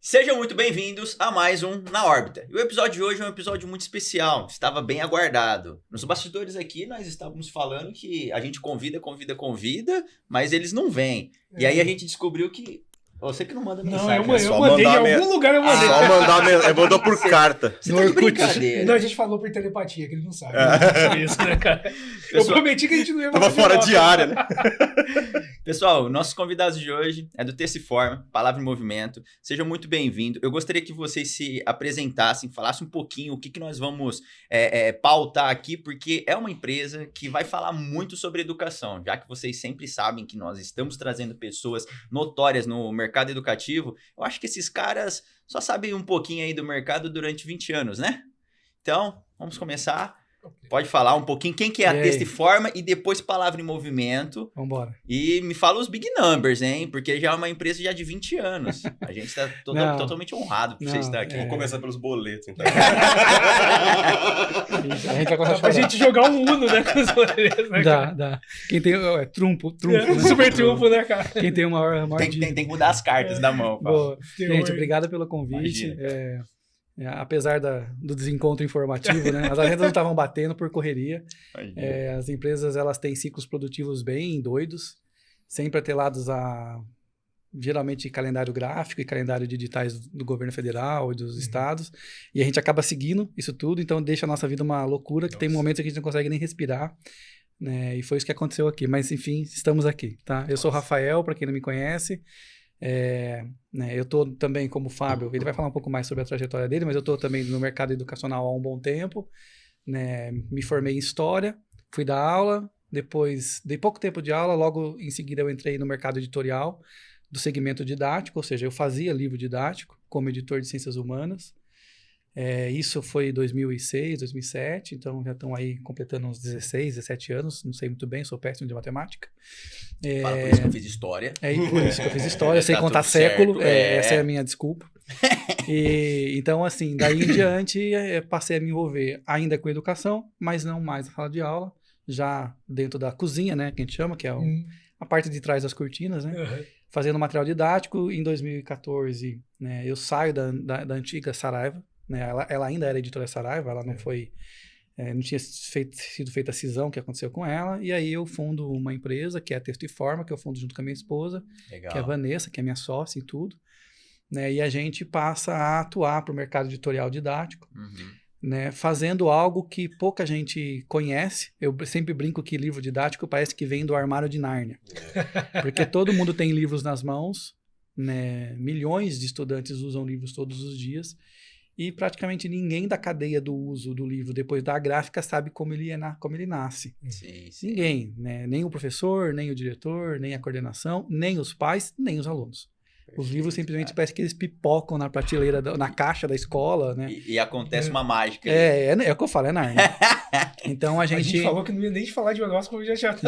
Sejam muito bem-vindos a mais um Na Órbita. E o episódio de hoje é um episódio muito especial, estava bem aguardado. Nos bastidores aqui nós estávamos falando que a gente convida, mas eles não vêm. E aí a gente descobriu que você que não manda mensagem. Não, eu mandei em algum lugar, eu mandei. Só mandar mensagem, mandou por carta. Você tá de brincadeira. Não, a gente falou por telepatia, que ele não sabe. Isso, né, cara? Pessoal, eu prometi que a gente não ia Tava fora de área, né? Pessoal, nossos convidados de hoje é do Texto e Forma, Palavra em Movimento. Sejam muito bem-vindos. Eu gostaria que vocês se apresentassem, falassem um pouquinho o que nós vamos pautar aqui, porque é uma empresa que vai falar muito sobre educação, já que vocês sempre sabem que nós estamos trazendo pessoas notórias no mercado educativo. Eu acho que esses caras só sabem um pouquinho aí do mercado durante 20 anos, né? Então, vamos começar. Pode falar um pouquinho quem que é a Texto e Forma e depois Palavra em Movimento. Vambora. E me fala os big numbers, hein? Porque já é uma empresa já de 20 anos. A gente está totalmente honrado por você estar aqui. Vamos começar pelos boletos, então. A gente vai começar pra gente jogar um Uno, né? Com os boletos, né, Dá. Quem tem... trunfo, né? Super trunfo, né, cara? Quem tem o maior tem que mudar as cartas da mão. Boa. Gente, obrigado pelo convite. Apesar do desencontro informativo, né? As agendas não estavam batendo por correria. As empresas, elas têm ciclos produtivos bem doidos, sempre atrelados a, geralmente, calendário gráfico e calendário de editais do governo federal e dos estados. E a gente acaba seguindo isso tudo, então deixa a nossa vida uma loucura, que tem momentos que a gente não consegue nem respirar. Né? E foi isso que aconteceu aqui. Mas, enfim, estamos aqui, tá? Eu sou o Rafael, para quem não me conhece. Eu estou também como Fábio, ele vai falar um pouco mais sobre a trajetória dele, mas eu estou também no mercado educacional há um bom tempo, né? Me formei em História, fui dar aula, depois dei pouco tempo de aula, logo em seguida eu entrei no mercado editorial do segmento didático, ou seja, eu fazia livro didático como editor de Ciências Humanas. Isso foi em 2006, 2007, então já estão aí completando uns 16, 17 anos, não sei muito bem, sou péssimo de matemática. Por isso que eu fiz História. Por isso que eu fiz História, eu sei contar século, essa é a minha desculpa. Então, assim, daí em diante, passei a me envolver ainda com educação, mas não mais na sala de aula, já dentro da cozinha, né, que a gente chama, que é a parte de trás das cortinas, né, fazendo material didático. Em 2014, né, eu saio da antiga Saraiva, né, ela ainda era editora Saraiva, ela não foi, não tinha sido feita a cisão que aconteceu com ela, e aí eu fundo uma empresa que é a Texto e Forma, que eu fundo junto com a minha esposa, Legal. Que é a Vanessa, que é minha sócia em tudo, né, e a gente passa a atuar para o mercado editorial didático, né, fazendo algo que pouca gente conhece. Eu sempre brinco que livro didático parece que vem do armário de Nárnia, porque todo mundo tem livros nas mãos, né, milhões de estudantes usam livros todos os dias, e praticamente ninguém da cadeia do uso do livro depois da gráfica sabe como ele nasce. Sim. Ninguém, né? Nem o professor, nem o diretor, nem a coordenação, nem os pais, nem os alunos. Perfeito, os livros simplesmente parece que eles pipocam na prateleira, na caixa da escola, né? E acontece uma mágica. É o que eu falo, é Nárnia. Então a gente falou que não ia nem falar de negócio, como já chegamos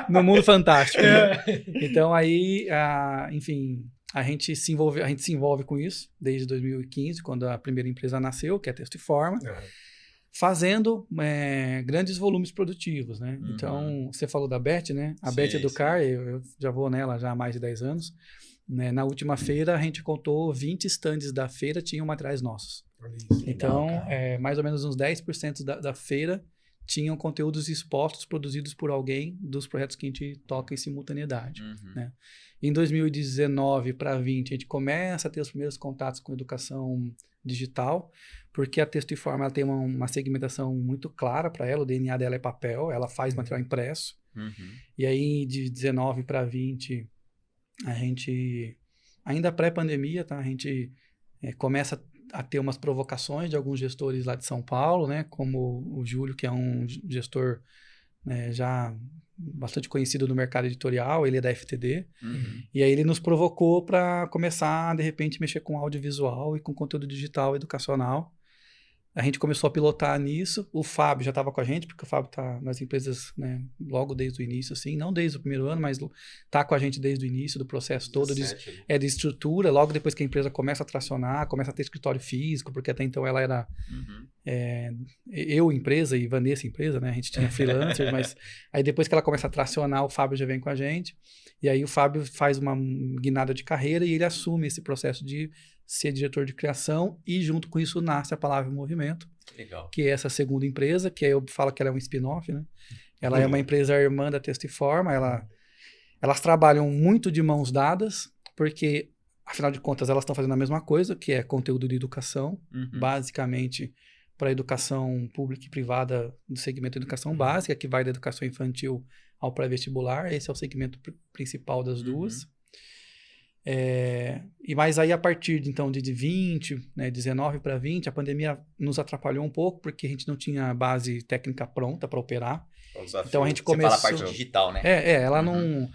no mundo fantástico. Né? Então aí, enfim... A gente se envolve com isso desde 2015, quando a primeira empresa nasceu, que é a Texto e Forma, fazendo grandes volumes produtivos, né? Então, você falou da Beth, né? A Beth Educar, eu já vou nela já há mais de 10 anos. Né? Na última feira, a gente contou 20 estandes da feira, tinham materiais nossos. Então, mais ou menos uns 10% da feira tinham conteúdos expostos, produzidos por alguém dos projetos que a gente toca em simultaneidade. Né? Em 2019 para 2020, a gente começa a ter os primeiros contatos com educação digital, porque a Texto e Forma ela tem uma segmentação muito clara para ela, o DNA dela é papel, ela faz material impresso. E aí, de 19 para 20, a gente, ainda pré-pandemia, tá? A gente começa a ter umas provocações de alguns gestores lá de São Paulo, né? Como o Júlio, que é um gestor já bastante conhecido no mercado editorial, ele é da FTD, e aí ele nos provocou para começar, de repente, mexer com audiovisual e com conteúdo digital educacional. A gente começou a pilotar nisso, o Fábio já estava com a gente, porque o Fábio está nas empresas, né, logo desde o início, assim, não desde o primeiro ano, mas está com a gente desde o início do processo todo de estrutura, logo depois que a empresa começa a tracionar, começa a ter escritório físico, porque até então ela era eu, empresa, e Vanessa, empresa, né? A gente tinha freelancer, mas aí depois que ela começa a tracionar, o Fábio já vem com a gente. E aí o Fábio faz uma guinada de carreira e ele assume esse processo de ser diretor de criação e junto com isso nasce a Palavra em Movimento, Legal. que é essa segunda empresa, que aí eu falo que ela é um spin-off, né? Ela é uma empresa irmã da Texto e Forma, elas trabalham muito de mãos dadas, porque, afinal de contas, elas estão fazendo a mesma coisa, que é conteúdo de educação, basicamente para a educação pública e privada do segmento de educação básica, que vai da educação infantil ao pré-vestibular. Esse é o segmento principal das duas. Mas aí, a partir então de 20, né, 19 para 20, a pandemia nos atrapalhou um pouco, porque a gente não tinha base técnica pronta para operar. Então a gente começou... Você fala a parte digital, né? Ela não...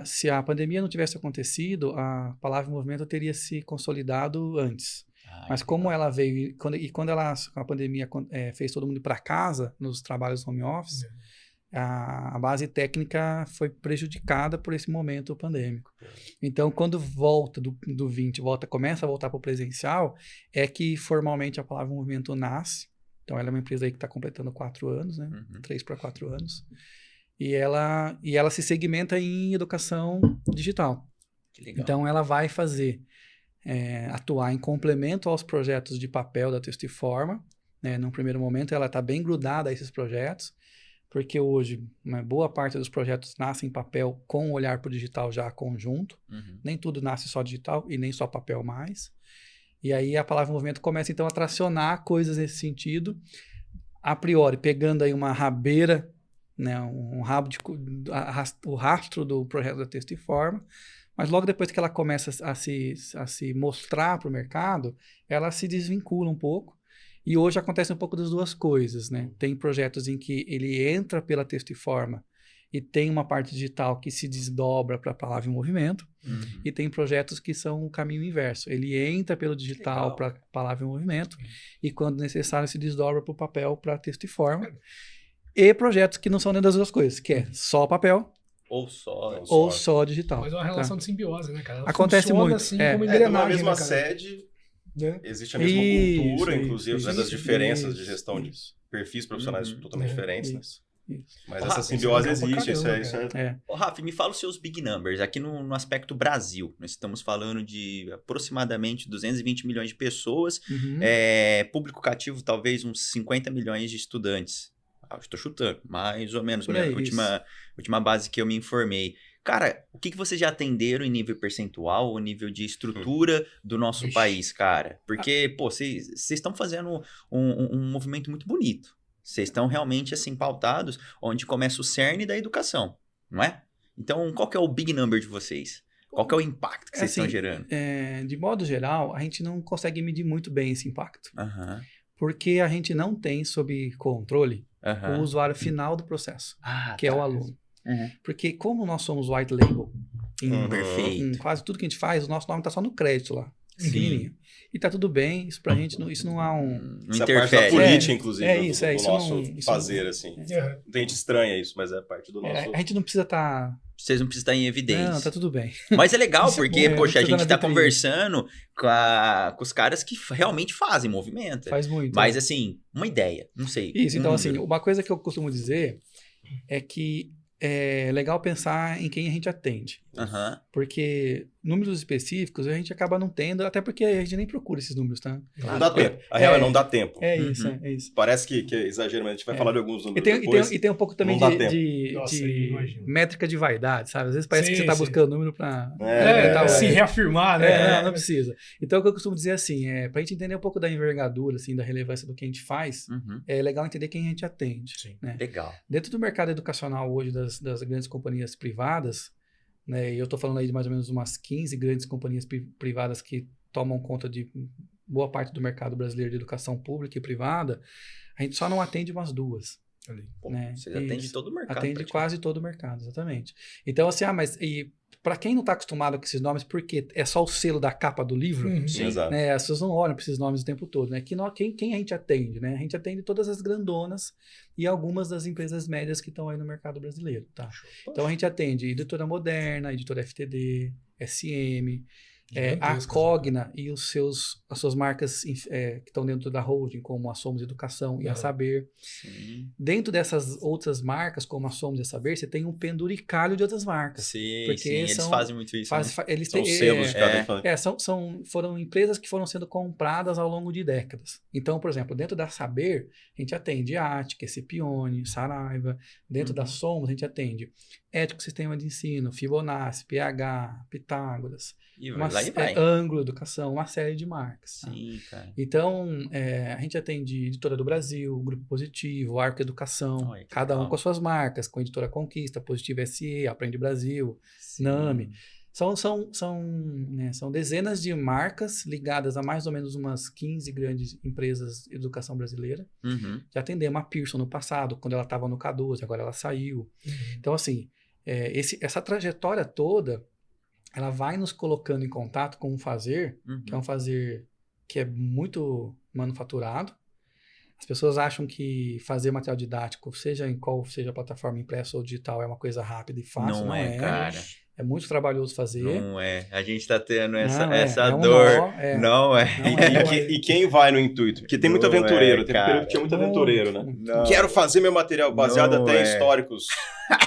se a pandemia não tivesse acontecido, a Palavra em Movimento teria se consolidado antes. Mas como ela veio... Quando a pandemia fez todo mundo ir para casa, nos trabalhos home office, a base técnica foi prejudicada por esse momento pandêmico. Então, quando volta do 20, começa a voltar para o presencial, é que formalmente a Palavra em Movimento nasce. Então, ela é uma empresa aí que está completando 4 anos, né? 3 para 4 anos. E ela se segmenta em educação digital. Que legal. Então, ela vai atuar em complemento aos projetos de papel da Texto e Forma. Né? Num primeiro momento, ela está bem grudada a esses projetos, porque hoje uma boa parte dos projetos nasce em papel com o olhar para o digital já conjunto. Nem tudo nasce só digital e nem só papel mais. E aí a Palavra em Movimento começa então a tracionar coisas nesse sentido, a priori pegando aí uma rabeira, né, o rastro do projeto da Texto e Forma, mas logo depois que ela começa a se mostrar para o mercado, ela se desvincula um pouco. E hoje acontece um pouco das duas coisas, né? Tem projetos em que ele entra pela Texto e Forma e tem uma parte digital que se desdobra para a Palavra em Movimento, e tem projetos que são o caminho inverso. Ele entra pelo digital para a Palavra em Movimento e, quando necessário, se desdobra para o papel, para Texto e Forma. E projetos que não são nem das duas coisas, que é só papel ou só digital. Mas é uma relação de simbiose, né, cara? Ela acontece muito. Assim, como numa engrenagem, mesma né, cara? sede, existe a mesma cultura, inclusive, né, das diferenças de gestão de perfis profissionais totalmente diferentes, né? Mas essa simbiose existe, isso é... Ô, Rafa, me fala os seus big numbers. Aqui no aspecto Brasil, nós estamos falando de aproximadamente 220 milhões de pessoas, público cativo talvez uns 50 milhões de estudantes. Estou chutando, mais ou menos, minha última base que eu me informei. Cara, o que vocês já atenderam em nível percentual, ou nível de estrutura do nosso país, cara? Porque, vocês estão fazendo um movimento muito bonito. Vocês estão realmente, assim, pautados onde começa o cerne da educação, não é? Então, qual que é o big number de vocês? Qual que é o impacto que vocês estão gerando? De modo geral, a gente não consegue medir muito bem esse impacto. Porque a gente não tem sob controle o usuário final do processo, que é o aluno. Porque como nós somos white label, em quase tudo que a gente faz, o nosso nome está só no crédito lá. Pequenininho. E tá tudo bem, isso pra gente, isso não há não interfere. É parte da política, inclusive, do nosso fazer, assim. A gente estranha isso, mas é parte do nosso... A gente não precisa estar... Vocês não precisam estar em evidência. Não, tá tudo bem. Mas é legal, porque, poxa, a gente tá conversando com os caras que realmente fazem movimento. Faz muito. Mas, assim, uma ideia, não sei. Isso, então, assim, uma coisa que eu costumo dizer é que é legal pensar em quem a gente atende. Porque números específicos a gente acaba não tendo, até porque a gente nem procura esses números, tá? Não dá tempo. A real é não dá tempo. É isso. Parece que é exagero, mas a gente vai falar de alguns números depois. E tem um pouco também de métrica de vaidade, sabe? Às vezes parece que você está buscando número para... se reafirmar, né? Não precisa. Então, o que eu costumo dizer assim, para a gente entender um pouco da envergadura, assim, da relevância do que a gente faz, é legal entender quem a gente atende. Né? Legal. Dentro do mercado educacional hoje das grandes companhias privadas, né, e eu estou falando aí de mais ou menos umas 15 grandes companhias privadas que tomam conta de boa parte do mercado brasileiro de educação pública e privada, a gente só não atende umas 2. Né? Vocês atendem todo o mercado. Atende quase todo o mercado, exatamente. Então, assim, mas para quem não está acostumado com esses nomes, porque é só o selo da capa do livro, né, as pessoas não olham para esses nomes o tempo todo. Né? Quem a gente atende? Né? A gente atende todas as grandonas e algumas das empresas médias que estão aí no mercado brasileiro. Tá? Então, a gente atende Editora Moderna, Editora FTD, SM, Gigantescas, A Cogna e as suas marcas que estão dentro da holding, como a Somos Educação e a Saber. Sim. Dentro dessas outras marcas, como a Somos e a Saber, você tem um penduricalho de outras marcas. Sim, Porque eles fazem muito isso. Eles São têm, selos de cada foram empresas que foram sendo compradas ao longo de décadas. Então, por exemplo, dentro da Saber, a gente atende Atic, Scipione, Saraiva. Dentro da Somos, a gente atende Ético Sistema de Ensino, Fibonacci, PH, Pitágoras, E lá e vai. Ângulo Educação, uma série de marcas. Sim, cara. Então, a gente atende Editora do Brasil, Grupo Positivo, Arco Educação, Olha, cada legal. um com as suas marcas, com a Editora Conquista, Positivo SE, Aprende Brasil, Sim. NAMI. São dezenas de marcas ligadas a mais ou menos umas 15 grandes empresas de educação brasileira. Uhum. Já atendemos a Pearson no passado, quando ela estava no K12, agora ela saiu. Então, assim, essa trajetória toda, ela vai nos colocando em contato com um fazer, que é um fazer que é muito manufaturado. As pessoas acham que fazer material didático, seja em qual seja a plataforma impressa ou digital, é uma coisa rápida e fácil. Não é, cara. É muito trabalhoso fazer. Não é. A gente tá tendo Não essa é um dor. nó, Não é. E quem vai no intuito? Porque tem muito Não aventureiro. é, Tem um cara. período que tinha muito aventureiro, né? Não. Quero fazer meu material baseado Não até em é. históricos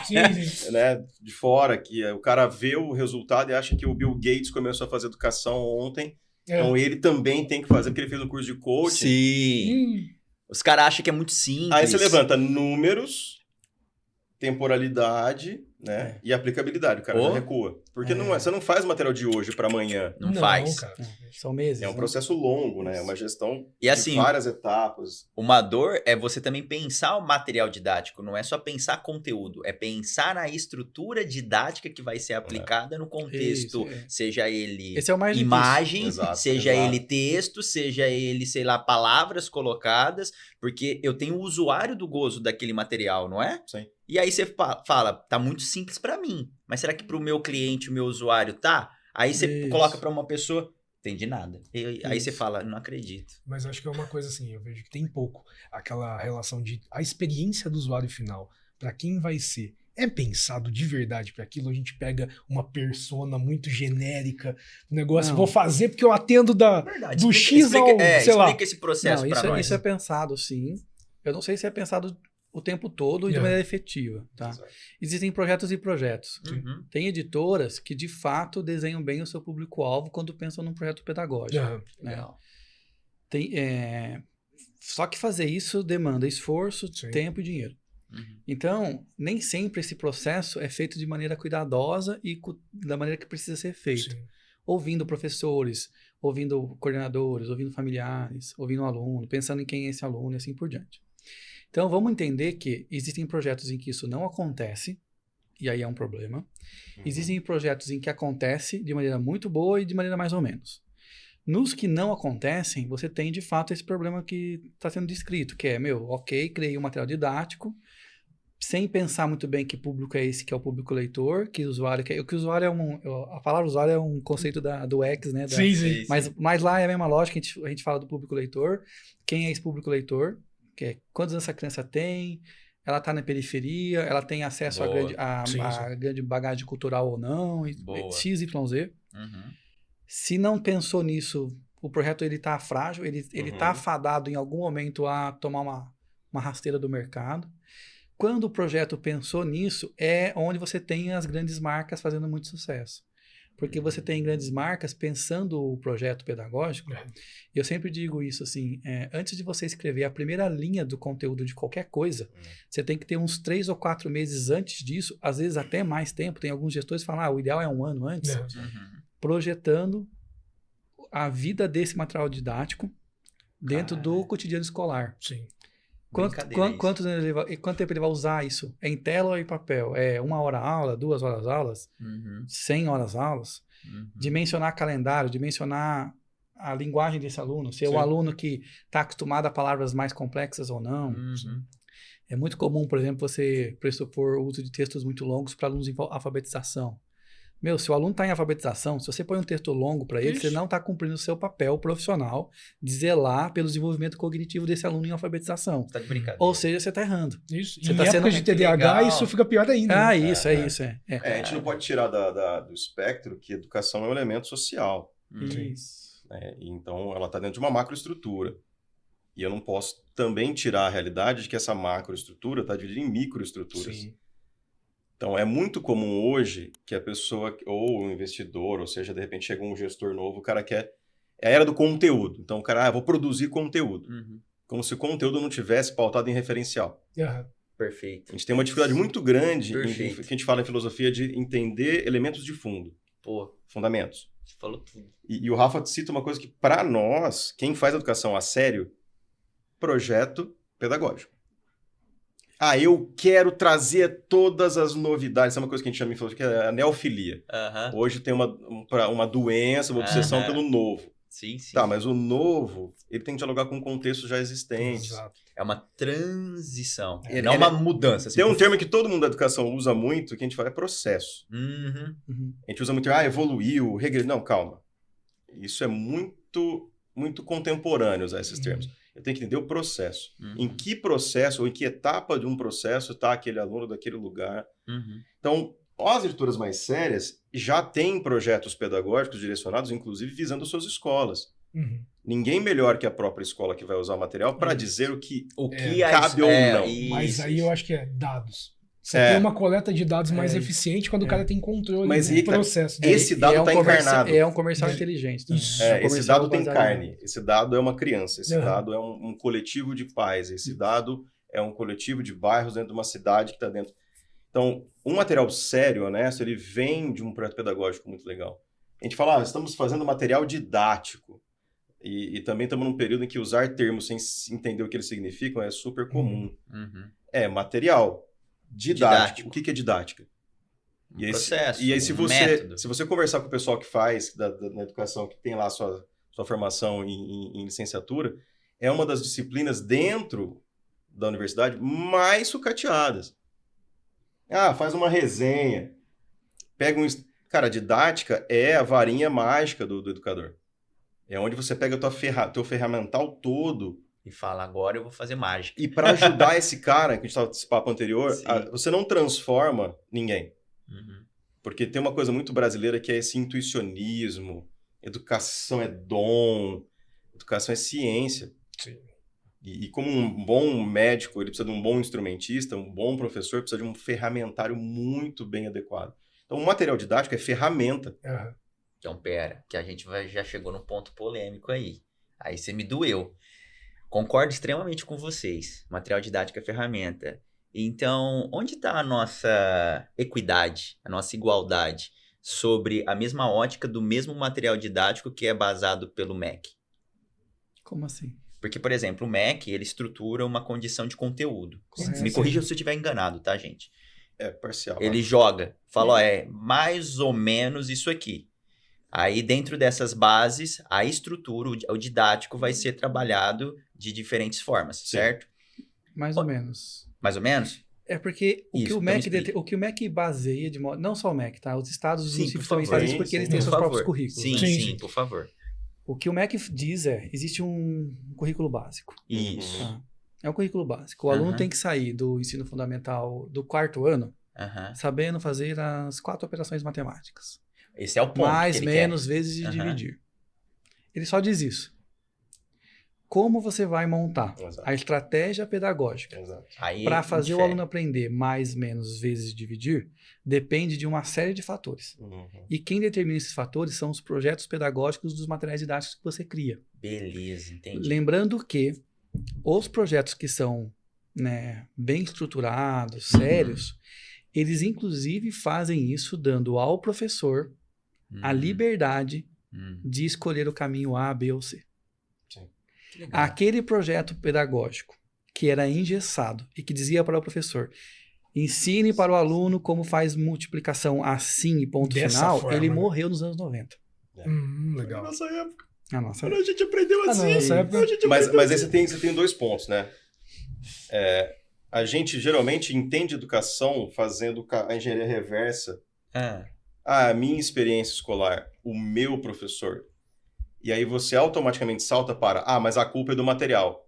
Sim. né, de fora, que o cara vê o resultado e acha que o Bill Gates começou a fazer educação ontem, então ele também tem que fazer, porque ele fez um curso de coaching. Sim. Os caras acham que é muito simples. Aí você levanta números, temporalidade, né, e aplicabilidade, o cara já recua. Porque você não faz material de hoje para amanhã. Não faz. Cara. São meses. É um processo longo, né? É uma gestão E assim, de várias etapas. Uma dor é você também pensar o material didático, não é só pensar conteúdo, é pensar na estrutura didática que vai ser aplicada no contexto, seja ele Esse é o mais imagem, Exato, seja exato. ele texto, seja ele, sei lá, palavras colocadas, porque eu tenho o usuário do gozo daquele material, não é? Sim. E aí você fala, tá muito simples para mim, mas será que para o meu cliente, o meu usuário, tá? Aí você coloca para uma pessoa, entendi nada. Aí você fala, não acredito. Mas acho que é uma coisa assim, eu vejo que tem pouco aquela relação de a experiência do usuário final, para quem vai ser, é pensado de verdade para aquilo. A gente pega uma persona muito genérica, um negócio, vou fazer porque eu atendo do X ao, sei lá. Explica esse processo para nós. Isso é pensado, sim. Eu não sei se é pensado o tempo todo e de maneira efetiva, tá? Exato. Existem projetos e projetos. Uhum. Tem editoras que, de fato, desenham bem o seu público-alvo quando pensam num projeto pedagógico. Né? Legal. Só que fazer isso demanda esforço, tempo e dinheiro. Uhum. Então, nem sempre esse processo é feito de maneira cuidadosa e da maneira que precisa ser feito. Sim. Ouvindo professores, ouvindo coordenadores, ouvindo familiares, ouvindo aluno, pensando em quem é esse aluno e assim por diante. Então, vamos entender que existem projetos em que isso não acontece, e aí é um problema. Existem projetos em que acontece de maneira muito boa e de maneira mais ou menos. Nos que não acontecem, você tem, de fato, esse problema que está sendo descrito, que é, criei um material didático, sem pensar muito bem que público é esse, que é o público leitor, que o usuário... Que o usuário a palavra usuário é um conceito do X, né? Sim. Mas lá é a mesma lógica, a gente fala do público leitor. Quem é esse público leitor? Quantos anos essa criança tem, ela está na periferia, ela tem acesso a grande bagagem cultural ou não, X, Y, Z. Uhum. Se não pensou nisso, o projeto está frágil, ele está afadado em algum momento a tomar uma rasteira do mercado. Quando o projeto pensou nisso, é onde você tem as grandes marcas fazendo muito sucesso. Porque você tem grandes marcas pensando o projeto pedagógico. E eu sempre digo isso assim, antes de você escrever a primeira linha do conteúdo de qualquer coisa, você tem que ter uns 3 ou 4 meses antes disso, às vezes até mais tempo. Tem alguns gestores que falam, o ideal é 1 ano antes, projetando a vida desse material didático dentro do cotidiano escolar. Sim. Quanto tempo ele vai usar isso? É em tela ou em papel? É 1 hora aula, 2 horas aulas, 100 horas aulas? Dimensionar calendário, dimensionar a linguagem desse aluno, se é o aluno que está acostumado a palavras mais complexas ou não. É muito comum, por exemplo, você pressupor o uso de textos muito longos para alunos em alfabetização. Se o aluno está em alfabetização, se você põe um texto longo para ele, você não está cumprindo o seu papel profissional de zelar pelo desenvolvimento cognitivo desse aluno em alfabetização. Tá de brincadeira. Ou seja, você está errando. Isso. Você em tá época de TDAH, isso fica pior ainda. Ah, né? isso. A gente não pode tirar do espectro que educação é um elemento social. Isso. Então, ela está dentro de uma macroestrutura. E eu não posso também tirar a realidade de que essa macroestrutura está dividida em microestruturas. Sim. Então, é muito comum hoje que a pessoa, ou o investidor, ou seja, de repente chega um gestor novo, o cara quer... É a era do conteúdo. Então, o cara, vou produzir conteúdo. Como se o conteúdo não tivesse pautado em referencial. Perfeito. A gente tem uma dificuldade muito grande, Perfeito. que a gente fala em filosofia, de entender elementos de fundo. Pô, Fundamentos. você falou tudo. E o Rafa cita uma coisa que, para nós, quem faz educação a sério, projeto pedagógico. Eu quero trazer todas as novidades. Isso é uma coisa que a gente chama em filosofia, que é a neofilia. Hoje tem uma doença, uma obsessão pelo novo. Sim, sim. Tá, mas o novo, ele tem que dialogar com contextos já existentes. Exato. É uma transição, Ele- não uma mudança. Tem um termo que todo mundo da educação usa muito, que a gente fala, é processo. A gente usa muito, evoluiu, regrediu. Não, calma. Isso é muito, muito contemporâneo usar esses termos. Eu tenho que entender o processo. Em que processo, ou em que etapa de um processo está aquele aluno daquele lugar. Então, as editoras mais sérias já têm projetos pedagógicos direcionados, inclusive visando suas escolas. Ninguém melhor que a própria escola que vai usar o material para dizer o que cabe ou não. Mas aí eu acho que é dados. Você tem uma coleta de dados mais eficiente quando o cara tem controle do processo. Esse dado está encarnado. É um comercial inteligente. Também. Isso. Esse dado tem carne. Esse dado é uma criança. Esse dado é um coletivo de pais. Esse dado é um coletivo de bairros dentro de uma cidade que está dentro. Então, um material sério, honesto, ele vem de um projeto pedagógico muito legal. A gente fala, estamos fazendo material didático. E também estamos num período em que usar termos sem entender o que eles significam é super comum. É material didático. O que é didática? Processo, e aí, se método. você conversar com o pessoal que faz na educação, que tem lá sua formação em licenciatura, é uma das disciplinas dentro da universidade mais sucateadas. Faz uma resenha. Pega Cara, a didática é a varinha mágica do educador. É onde você pega o teu ferramental todo. E fala, agora eu vou fazer mágica. E para ajudar esse cara, que a gente estava nesse papo anterior, você não transforma ninguém. Porque tem uma coisa muito brasileira que é esse intuicionismo. Educação é dom. Educação é ciência. Sim. E como um bom médico, ele precisa de um bom instrumentista, um bom professor, precisa de um ferramentário muito bem adequado. Então, o material didático é ferramenta. Então, pera, que a gente já chegou num ponto polêmico aí. Aí você me doeu. Concordo extremamente com vocês. Material didático é ferramenta. Então, onde está a nossa equidade, a nossa igualdade sobre a mesma ótica do mesmo material didático que é basado pelo MEC? Como assim? Porque, por exemplo, o MEC, ele estrutura uma condição de conteúdo. Correto. Me corrija se eu estiver enganado, tá, gente? É parcial. Ele joga, fala, mais ou menos isso aqui. Aí, dentro dessas bases, a estrutura, o didático vai ser trabalhado de diferentes formas, certo? Mais ou menos. Mais ou menos? É porque Isso, o que o MEC baseia de modo... Não só o MEC, tá? Os estados Sim, municípios por também favor. fazem isso porque eles têm Por seus favor. próprios currículos. Sim, né? sim, por favor. O que o MEC diz existe um currículo básico. Isso. Tá? É um currículo básico. O aluno tem que sair do ensino fundamental do 4º ano sabendo fazer as 4 operações matemáticas. Esse é o ponto Mais, que ele menos, quer. vezes de dividir. Ele só diz isso. Como você vai montar a estratégia pedagógica para fazer o aluno aprender mais, menos, vezes, dividir, depende de uma série de fatores. E quem determina esses fatores são os projetos pedagógicos dos materiais didáticos que você cria. Beleza, entendi. Lembrando que os projetos que são bem estruturados, sérios, eles inclusive fazem isso dando ao professor a liberdade de escolher o caminho A, B ou C. Aquele projeto pedagógico que era engessado e que dizia para o professor, ensine para o aluno como faz multiplicação assim e ponto final, ele morreu nos anos 90. Legal. Na nossa época. Nossa. A gente aprendeu assim. Mas aí você tem 2 pontos, né? A gente geralmente entende educação fazendo a engenharia reversa. A minha experiência escolar, o meu professor. E aí você automaticamente salta para, mas a culpa é do material.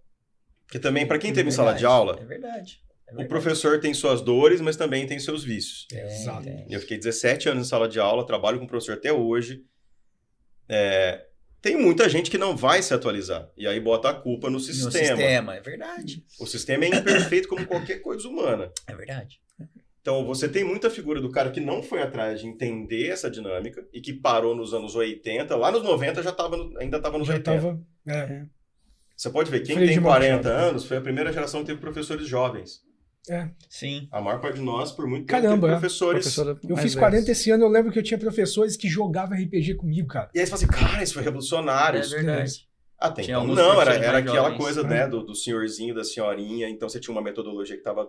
Porque também, para quem teve em sala de aula, É verdade. o professor tem suas dores, mas também tem seus vícios. Exato. Eu fiquei 17 anos em sala de aula, trabalho com professor até hoje. Tem muita gente que não vai se atualizar. E aí bota a culpa no sistema. No sistema, é verdade. O sistema é imperfeito como qualquer coisa humana. É verdade. Então, você tem muita figura do cara que não foi atrás de entender essa dinâmica e que parou nos anos 80. Lá nos 90 ainda estava nos 80. Você pode ver, quem tem 40 anos foi a primeira geração que teve professores jovens. Sim. A maior parte de nós, por muito tempo, teve professores... Eu fiz 40 esse ano, eu lembro que eu tinha professores que jogavam RPG comigo, cara. E aí você fala assim, cara, isso foi revolucionário. É verdade. Até Tinha então não, era aquela jovens. coisa, né, do senhorzinho, da senhorinha, então você tinha uma metodologia que estava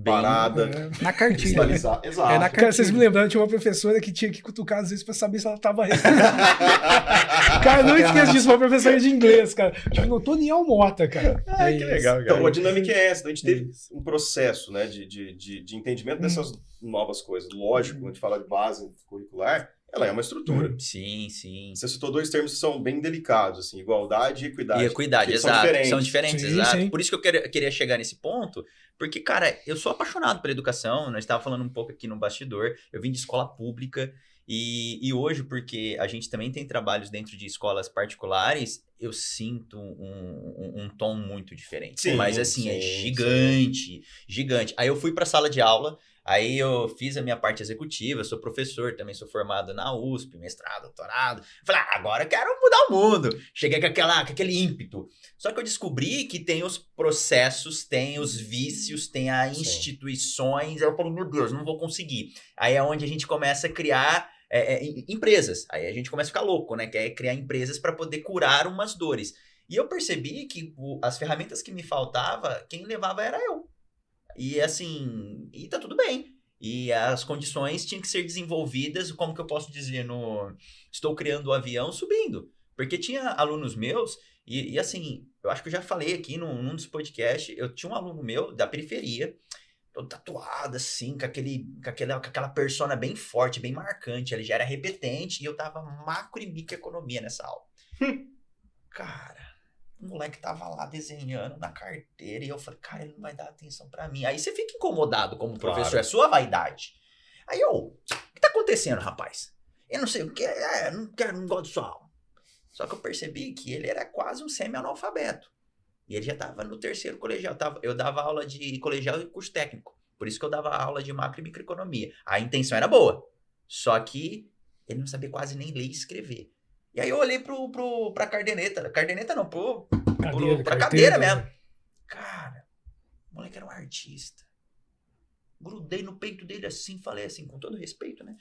parada. Na cartilha. Exato. Na Cara, vocês me lembraram, tinha uma professora que tinha que cutucar às vezes pra saber se ela tava... Cara, não esqueço disso, uma professora de inglês, cara. Tipo, não tô nem Mota, cara. Que legal, cara. Então, a dinâmica é essa. Então, a gente teve um processo, né, de entendimento dessas novas coisas. Lógico, quando a gente fala de base curricular, ela é uma estrutura. Sim. Você citou dois termos que são bem delicados, assim, igualdade e equidade. E equidade, exato. São diferentes, Sim, exato. sim. Por isso que eu queria chegar nesse ponto, porque, cara, eu sou apaixonado pela educação, nós estávamos falando um pouco aqui no bastidor, eu vim de escola pública, e hoje, porque a gente também tem trabalhos dentro de escolas particulares, eu sinto um tom muito diferente. Sim, mas, assim, é sim. gigante. Aí eu fui para a sala de aula, aí eu fiz a minha parte executiva, sou professor, também sou formado na USP, mestrado, doutorado. Falei, agora eu quero mudar o mundo. Cheguei com aquele ímpeto. Só que eu descobri que tem os processos, tem os vícios, tem as instituições. Aí eu falei, meu Deus, não vou conseguir. Aí é onde a gente começa a criar empresas. Aí a gente começa a ficar louco, né? Quer criar empresas para poder curar umas dores. E eu percebi que as ferramentas que me faltava, quem levava era eu. E assim, e tá tudo bem. E as condições tinham que ser desenvolvidas, como que eu posso dizer, estou criando o avião subindo. Porque tinha alunos meus, e assim, eu acho que eu já falei aqui num dos podcasts, eu tinha um aluno meu da periferia, todo tatuado assim, com aquela persona bem forte, bem marcante, ele já era repetente, e eu tava macro e microeconomia nessa aula. Cara... O moleque tava lá desenhando na carteira e eu falei, cara, ele não vai dar atenção pra mim. Aí você fica incomodado como professor, é sua vaidade. Aí o que tá acontecendo, rapaz? Eu não sei o que, não gosto de sua aula. Só que eu percebi que ele era quase um semi-analfabeto. E ele já tava no terceiro colegial. Eu dava aula de colegial e curso técnico. Por isso que eu dava aula de macro e microeconomia. A intenção era boa. Só que ele não sabia quase nem ler e escrever. E aí eu olhei pra caderneta. Caderneta não, pra cadeira mesmo. Cara, o moleque era um artista. Grudei no peito dele assim, falei assim, com todo respeito, né?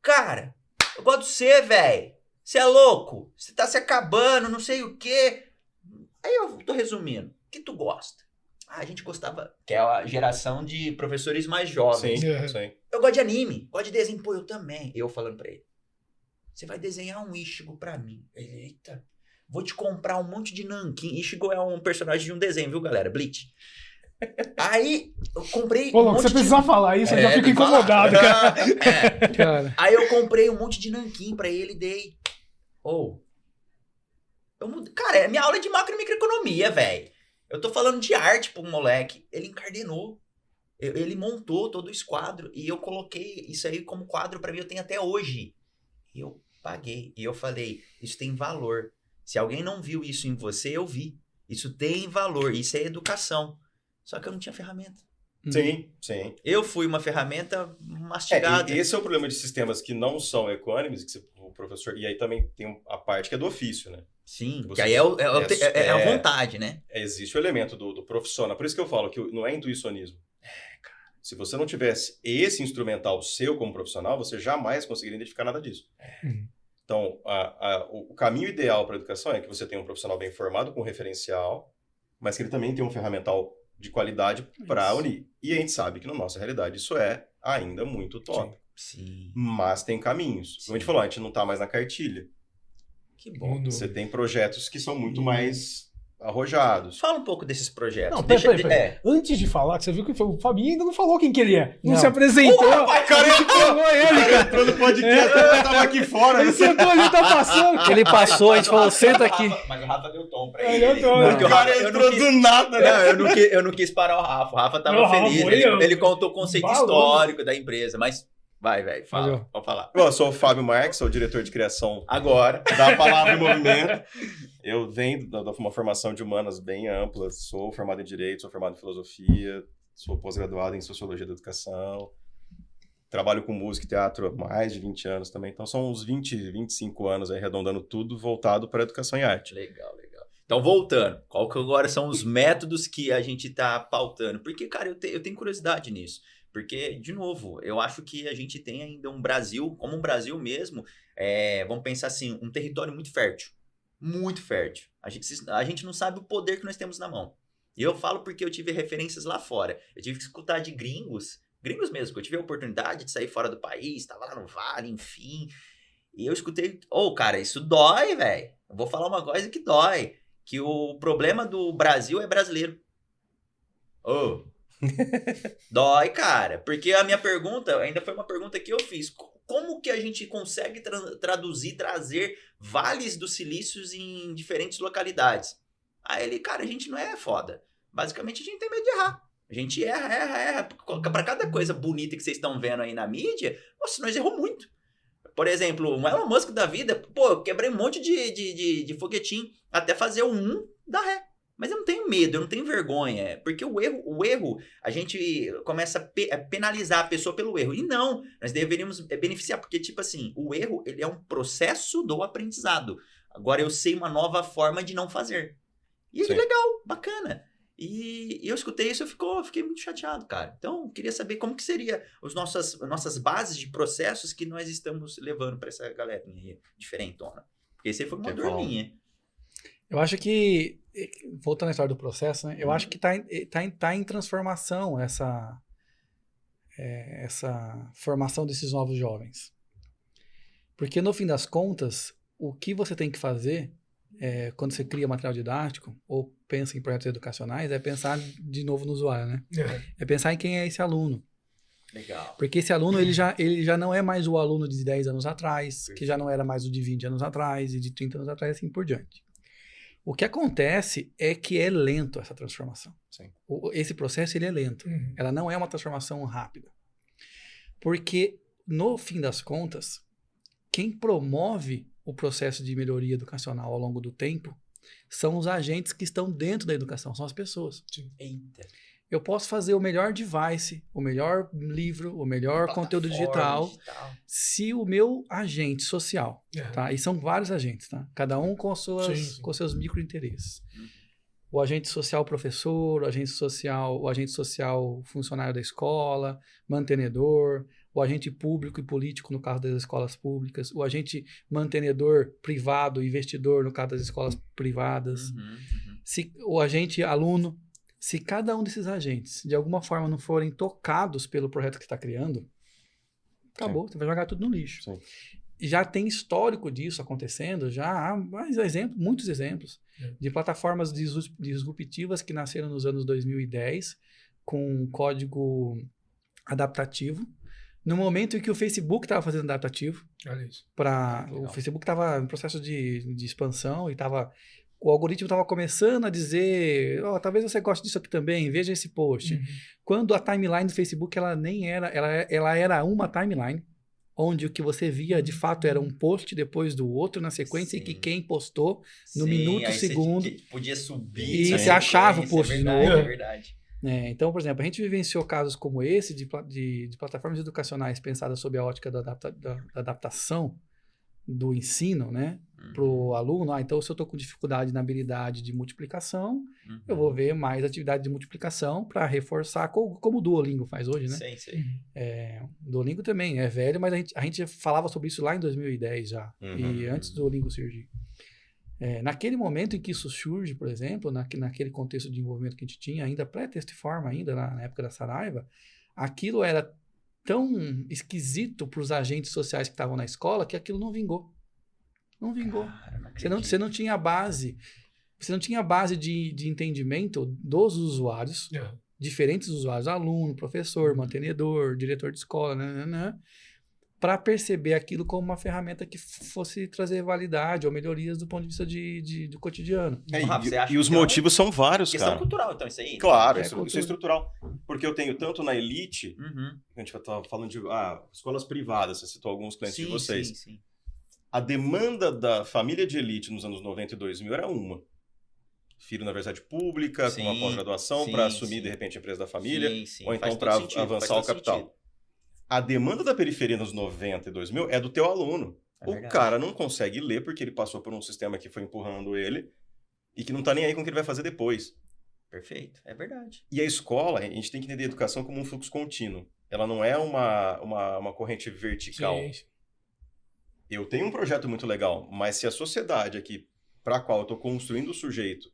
Cara, eu gosto de você, velho. Você é louco. Você tá se acabando, não sei o quê. Aí eu tô resumindo. O que tu gosta? A gente gostava, que é a geração de professores mais jovens. Sim. Eu gosto de anime, gosto de desenho. Pô, eu também. Eu falando pra ele. Você vai desenhar um Ichigo pra mim. Ele, eita, vou te comprar um monte de nanquim. Ichigo é um personagem de um desenho, viu, galera? Bleach. Aí, eu comprei você precisa falar isso, eu já fico incomodado, cara. Aí eu comprei um monte de nanquim pra ele e dei. Cara, minha aula é de macro e microeconomia, velho. Eu tô falando de arte pro moleque. Ele encardenou. Ele montou todo o esquadro. E eu coloquei isso aí como quadro pra mim, eu tenho até hoje. E eu paguei. E eu falei, isso tem valor. Se alguém não viu isso em você, eu vi. Isso tem valor. Isso é educação. Só que eu não tinha ferramenta. Sim. Eu fui uma ferramenta mastigada. Esse é o problema de sistemas que não são econômicos, que o professor... E aí também tem a parte que é do ofício, né? Sim, que aí é a vontade, né? Existe o elemento do profissional. Por isso que eu falo que não é intuicionismo. Se você não tivesse esse instrumental seu como profissional, você jamais conseguiria identificar nada disso. Então, o caminho ideal para a educação é que você tenha um profissional bem formado, com referencial, mas que ele também tenha um ferramental de qualidade para unir. E a gente sabe que na nossa realidade isso é ainda muito top. Sim. Mas tem caminhos. Como a gente falou, a gente não está mais na cartilha. Que bom. Você tem projetos que são muito mais arrojados. Fala um pouco desses projetos. Não, peraí. Antes de falar, você viu que o Fabinho ainda não falou quem que ele é. Não se apresentou. O cara entrou no podcast, eu tava aqui fora. Ele sentou ali, tá passando. Ele passou, a gente falou, senta aqui. Mas o Rafa deu tom pra ele. O cara entrou do nada, né? Não, eu não quis parar o Rafa. O Rafa tava feliz. Ele contou o conceito histórico da empresa, mas Vai, velho, fala. Pode falar. Eu sou o Fábio Marques, sou o diretor de criação agora da Palavra em Movimento. Eu venho de uma formação de humanas bem ampla, sou formado em Direito, sou formado em Filosofia, sou pós-graduado em Sociologia da Educação, trabalho com música e teatro há mais de 20 anos também, então são uns 20, 25 anos aí, arredondando tudo, voltado para a educação e arte. Legal. Então, voltando, qual que agora são os métodos que a gente tá pautando? Porque, cara, eu tenho curiosidade nisso. Porque, de novo, eu acho que a gente tem ainda um Brasil, como um Brasil mesmo, vamos pensar assim, um território muito fértil. Muito fértil. A gente não sabe o poder que nós temos na mão. E eu falo porque eu tive referências lá fora. Eu tive que escutar de gringos mesmo, que eu tive a oportunidade de sair fora do país, tava lá no Vale, enfim. E eu escutei, cara, isso dói, velho. Eu vou falar uma coisa que dói. Que o problema do Brasil é brasileiro. Dói, cara. Porque a minha pergunta, ainda foi uma pergunta que eu fiz. Como que a gente consegue trazer vales do silícios em diferentes localidades? Aí ele, cara, a gente não é foda. Basicamente, a gente tem medo de errar. A gente erra. Pra cada coisa bonita que vocês estão vendo aí na mídia, nossa, nós erramos muito. Por exemplo, um Elon Musk da vida, eu quebrei um monte de foguetinho até fazer dar ré. Mas eu não tenho medo, eu não tenho vergonha. Porque o erro, a gente começa a penalizar a pessoa pelo erro. E não, nós deveríamos beneficiar. Porque, tipo assim, o erro, ele é um processo do aprendizado. Agora eu sei uma nova forma de não fazer. E isso é legal, bacana. E eu escutei isso, eu fiquei muito chateado, cara. Então, eu queria saber como que seria as nossas bases de processos que nós estamos levando para essa galerinha aí, diferentona. Porque esse aí foi uma dor minha. Eu acho que, voltando à história do processo, né? Eu acho que tá em transformação essa formação desses novos jovens. Porque, no fim das contas, o que você tem que fazer quando você cria material didático ou pensa em projetos educacionais, é pensar de novo no usuário, né? É pensar em quem é esse aluno. Legal. Porque esse aluno, ele já não é mais o aluno de 10 anos atrás, que já não era mais o de 20 anos atrás e de 30 anos atrás, assim por diante. O que acontece é que é lento essa transformação. Sim. Esse processo, ele é lento. Ela não é uma transformação rápida. Porque, no fim das contas, quem promove o processo de melhoria educacional ao longo do tempo são os agentes que estão dentro da educação, são as pessoas. Eita. Eu posso fazer o melhor device, o melhor livro, o melhor conteúdo digital, se o meu agente social, tá? E são vários agentes, tá? Cada um com seus microinteresses. O agente social professor, o agente social funcionário da escola, mantenedor, o agente público e político no caso das escolas públicas, o agente mantenedor privado, investidor no caso das escolas privadas, o agente aluno. Se cada um desses agentes, de alguma forma, não forem tocados pelo projeto que está criando, acabou, você vai jogar tudo no lixo. Sim. Já tem histórico disso acontecendo, já há muitos exemplos de plataformas disruptivas que nasceram nos anos 2010 com código adaptativo, no momento em que o Facebook estava fazendo adaptativo. Olha isso. O Facebook estava em processo de expansão e o algoritmo estava começando a dizer, talvez você goste disso aqui também, veja esse post. Quando a timeline do Facebook, ela era uma timeline, onde o que você via, de fato, era um post depois do outro na sequência, e que quem postou, no minuto, segundo... Você podia subir. E você achava o post de novo. É verdade. Então, por exemplo, a gente vivenciou casos como esse de plataformas educacionais pensadas sob a ótica da adaptação do ensino, né, para o aluno. Então, se eu estou com dificuldade na habilidade de multiplicação, eu vou ver mais atividade de multiplicação para reforçar, como o Duolingo faz hoje, né? Sim. O Duolingo também é velho, mas a gente falava sobre isso lá em 2010 já, e antes do Duolingo surgir. Naquele momento em que isso surge, por exemplo, naquele contexto de envolvimento que a gente tinha, ainda pré-Testiforma, ainda na época da Saraiva, aquilo era tão esquisito para os agentes sociais que estavam na escola que aquilo não vingou. Não vingou. Você não tinha base. Você não tinha base de entendimento dos usuários, diferentes usuários, aluno, professor, mantenedor, diretor de escola, para perceber aquilo como uma ferramenta que fosse trazer validade ou melhorias do ponto de vista do cotidiano. E os motivos são vários, questão cara. cultural, então, isso aí? Claro, isso é estrutural. Porque eu tenho tanto na elite, a gente estava falando de escolas privadas, você citou alguns clientes de vocês. Sim. A demanda da família de elite nos anos 90 e 2000 era uma. Filho na universidade pública, com uma pós-graduação para assumir, de repente, a empresa da família, ou então para avançar o capital. Sentido. A demanda da periferia nos 90 e 2000 é do teu aluno. O cara não consegue ler porque ele passou por um sistema que foi empurrando ele e que não tá nem aí com o que ele vai fazer depois. Perfeito, é verdade. E a escola, a gente tem que entender a educação como um fluxo contínuo. Ela não é uma corrente vertical. Sim. Eu tenho um projeto muito legal, mas se a sociedade aqui, para a qual eu estou construindo o sujeito,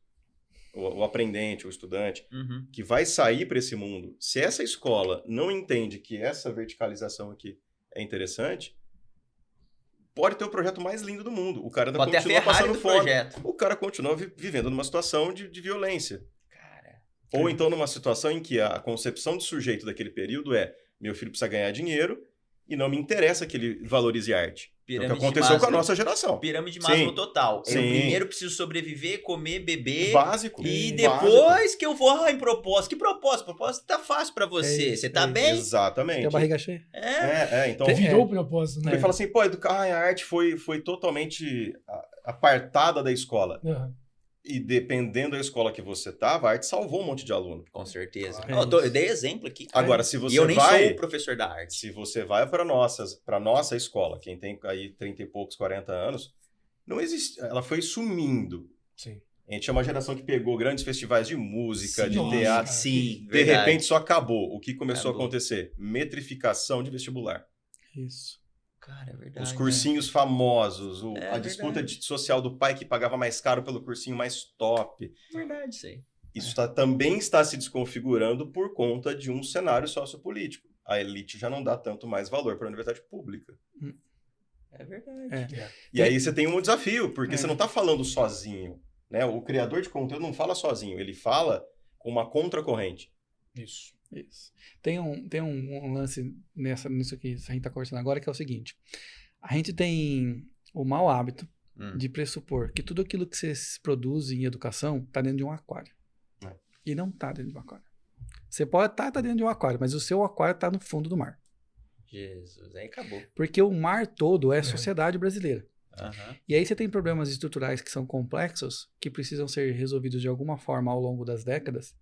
o aprendente, o estudante, que vai sair para esse mundo, se essa escola não entende que essa verticalização aqui é interessante, pode ter o projeto mais lindo do mundo. O cara ainda continua passando fome. O cara continua vivendo numa situação de violência. Cara. Ou então numa situação em que a concepção de sujeito daquele período é: meu filho precisa ganhar dinheiro e não me interessa que ele valorize arte. É o que aconteceu com a nossa geração. Pirâmide Maslow total. Eu primeiro preciso sobreviver, comer, beber. Básico. E depois que eu vou em propósito. Que propósito? Propósito tá fácil pra você. Você tá bem? Exatamente. Tem a barriga cheia. Então... Virou o propósito, né? Ele fala assim, pô, a arte foi totalmente apartada da escola. E dependendo da escola que você tava, a arte salvou um monte de aluno. Com certeza. Eu dei exemplo aqui. Cara. Agora, se você eu nem sou o professor da arte. Se você vai para nossa escola, quem tem aí 30 e poucos, 40 anos, não existe. Ela foi sumindo. Sim. A gente é uma geração que pegou grandes festivais de música, de teatro. Sim, de repente só acabou. O que começou a acontecer? Metrificação de vestibular. Isso. Cara, é verdade. Os cursinhos famosos, a disputa social do pai que pagava mais caro pelo cursinho mais top. Verdade, isso aí. Isso também está se desconfigurando por conta de um cenário sociopolítico. A elite já não dá tanto mais valor para a universidade pública. É verdade. E aí você tem um desafio, porque você não está falando sozinho. Né? O criador de conteúdo não fala sozinho, ele fala com uma contracorrente. Isso. Tem um lance nisso que a gente está conversando agora, que é o seguinte. A gente tem o mau hábito de pressupor que tudo aquilo que você produz em educação está dentro de um aquário. E não está dentro de um aquário. Você pode estar dentro de um aquário, mas o seu aquário está no fundo do mar. Jesus, aí acabou. Porque o mar todo é a sociedade brasileira. E aí você tem problemas estruturais que são complexos, que precisam ser resolvidos de alguma forma ao longo das décadas.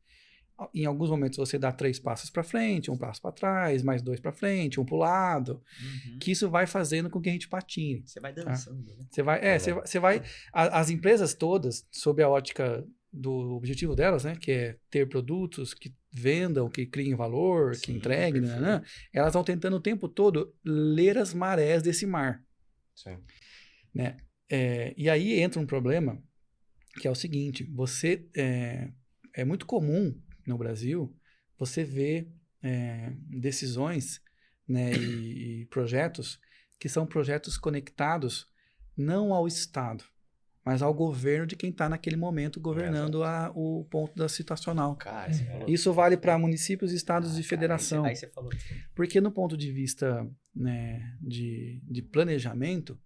Em alguns momentos você dá 3 passos para frente, 1 passo para trás, mais 2 para frente, 1 para o lado, que isso vai fazendo com que a gente patine. Você vai dançando, né? Você vai... As empresas todas, sob a ótica do objetivo delas, né, que é ter produtos que vendam, que criem valor, que entreguem, né, elas vão tentando o tempo todo ler as marés desse mar. Sim. Né? E aí entra um problema, que é o seguinte: você... É muito comum no Brasil você ver decisões, né, e projetos que são projetos conectados não ao Estado, mas ao governo de quem está naquele momento governando o ponto situacional. Cara, isso vale para municípios, estados e federação. Aí você falou. Porque no ponto de vista, né, de planejamento,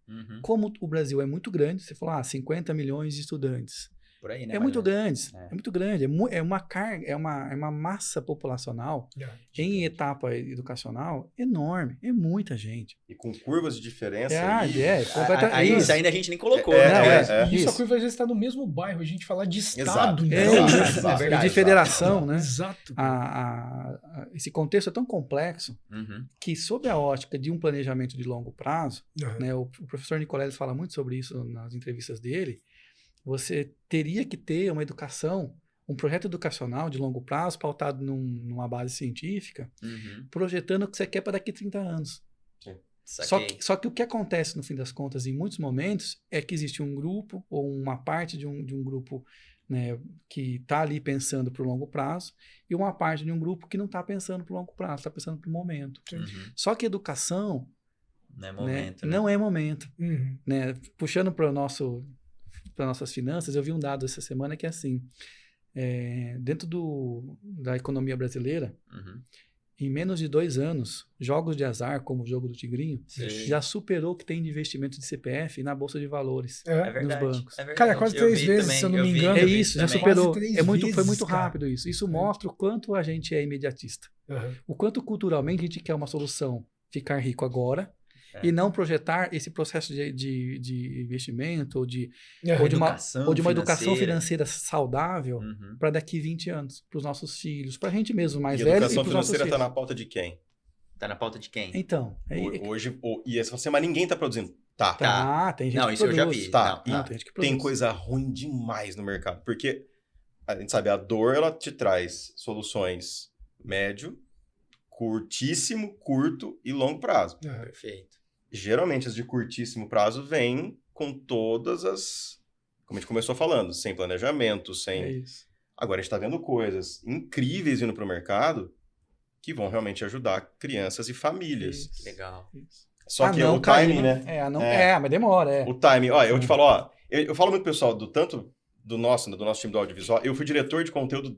como o Brasil é muito grande, você falou, 50 milhões de estudantes. Por aí, né? É muito grande, é muito grande. É uma carga, é uma massa populacional em etapa educacional enorme. É muita gente. E com curvas de diferença. Isso ainda a gente nem colocou. Isso, a curva às vezes está no mesmo bairro. A gente falar de estado. De federação, né? Exato. Esse contexto é tão complexo que, sob a ótica de um planejamento de longo prazo, né, o professor Nicoleles fala muito sobre isso nas entrevistas dele. Você teria que ter uma educação, um projeto educacional de longo prazo, pautado numa base científica, projetando o que você quer para daqui a 30 anos. Só que o que acontece, no fim das contas, em muitos momentos, é que existe um grupo, ou uma parte de um grupo, né, que está ali pensando para o longo prazo, e uma parte de um grupo que não está pensando para o longo prazo, está pensando para o momento. Só que educação não é momento. Não é momento. Né? Puxando para nossas finanças, eu vi um dado essa semana que é assim, dentro da economia brasileira, em menos de 2 anos, jogos de azar, como o jogo do Tigrinho, Sim. já superou o que tem de investimento de CPF na Bolsa de Valores, É verdade. nos bancos. É verdade. Cara, quase 3 vezes, também, se eu não me vi, engano. É eu vi isso, já também. superou. Quase 3 Foi muito vezes, cara. rápido isso. Isso mostra o quanto a gente é imediatista. Uhum. O quanto culturalmente a gente quer uma solução, ficar rico agora, É. e não projetar esse processo de investimento ou de Educação uma educação financeira saudável Uhum. para daqui 20 anos, para os nossos filhos, para a gente mesmo mais E a velho e educação para os nossos financeira filhos. está na pauta de quem? Tá na pauta de quem? Então, Hoje, e aí você fala assim, mas ninguém está produzindo. Tá. tem gente Não, que isso eu já produz. vi. Tá. Não, Tem gente que produz. Tem coisa ruim demais no mercado. Porque, a gente sabe, a dor, ela te traz soluções médio, curtíssimo, curto e longo prazo. Uhum. Perfeito. Geralmente, as de curtíssimo prazo vêm com todas as... Como a gente começou falando, sem planejamento, sem... É isso. Agora, a gente está vendo coisas incríveis vindo para o mercado que vão realmente ajudar crianças e famílias. Isso. Legal. Isso. Só que não o cair, timing, né? Mas demora, O timing, ó, eu te falo, ó, eu falo muito, pessoal, do nosso time do audiovisual, eu fui diretor de conteúdo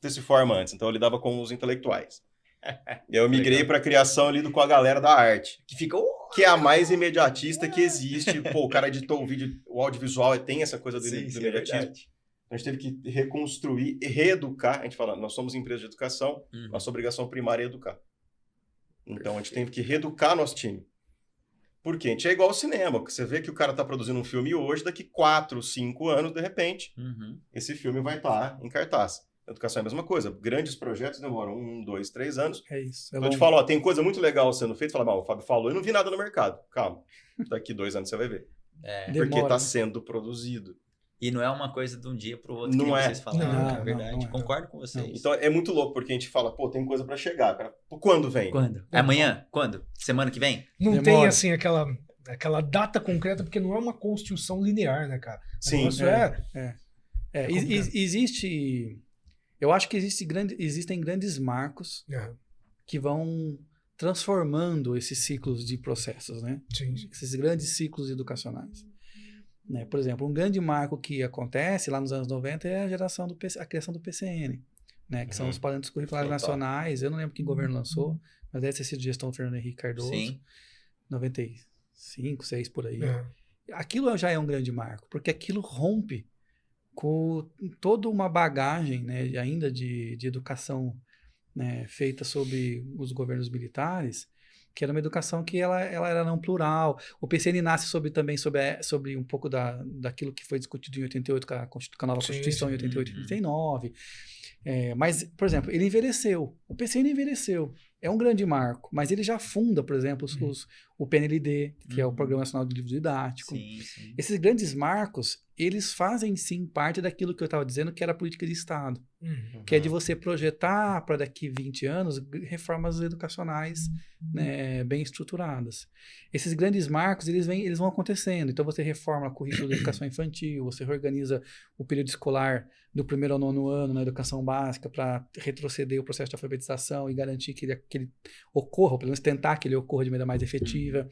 desse forma antes, então eu lidava com os intelectuais. Eu migrei para a criação, eu lido com a galera da arte, Que fica... que é a mais imediatista que existe. Pô, o cara editou o vídeo, o audiovisual tem essa coisa do Sim, imediatismo. verdade. A gente teve que reconstruir e reeducar. A gente fala, nós somos empresa de educação, Uhum. nossa obrigação primária é educar. Então, a gente teve que reeducar nosso time. Por quê? A gente é igual ao cinema, porque você vê que o cara está produzindo um filme hoje, daqui 4, 5 anos, de repente, Uhum. esse filme vai estar em cartaz. A educação é a mesma coisa. Grandes projetos demoram 1, 2, 3 anos. É isso. Então, eu te falo, ó, tem coisa muito legal sendo feita. Fala, o Fábio falou, eu não vi nada no mercado. Calma, daqui 2 anos você vai ver. Porque Demora, está né? sendo produzido. E não é uma coisa de um dia pro outro Não que é. vocês falaram. Não, é verdade. não é. Concordo com vocês. Então, é muito louco, porque a gente fala, pô, tem coisa para chegar. Cara. Quando vem? Quando? Amanhã? Quando? Semana que vem? Não Demora. tem, assim, aquela data concreta, porque não é uma construção linear, né, cara? O Sim. negócio É, complicado. existe... Eu acho que existem grandes marcos É, que vão transformando esses ciclos de processos, né? sim. Esses grandes ciclos educacionais. Né? Por exemplo, um grande marco que acontece lá nos anos 90 é a criação do PCN, né? Que são os parâmetros curriculares Total. nacionais. Eu não lembro que governo lançou, mas deve ter sido gestão do Fernando Henrique Cardoso. Sim. 95, 6 por aí. É. Aquilo já é um grande marco, porque aquilo rompe com toda uma bagagem, né, ainda de educação, né, feita sob os governos militares, que era uma educação que ela era não plural. O PCN nasce também sobre um pouco daquilo que foi discutido em 88 com a nova Constituição em 88 e 89. Mas, por exemplo, ele envelheceu. O PCN envelheceu. É um grande marco, mas ele já funda, por exemplo, o PNLD, que é o Programa Nacional de Livro Didático. Sim, sim. Esses grandes marcos, eles fazem sim parte daquilo que eu estava dizendo, que era a política de Estado, que é de você projetar para daqui 20 anos reformas educacionais, né, bem estruturadas. Esses grandes marcos, eles vão acontecendo. Então você reforma o currículo da educação infantil, você reorganiza o período escolar do 1º ao 9º ano na educação básica para retroceder o processo de alfabetização e garantir que ele ocorra, ou pelo menos tentar que ele ocorra de maneira mais efetiva.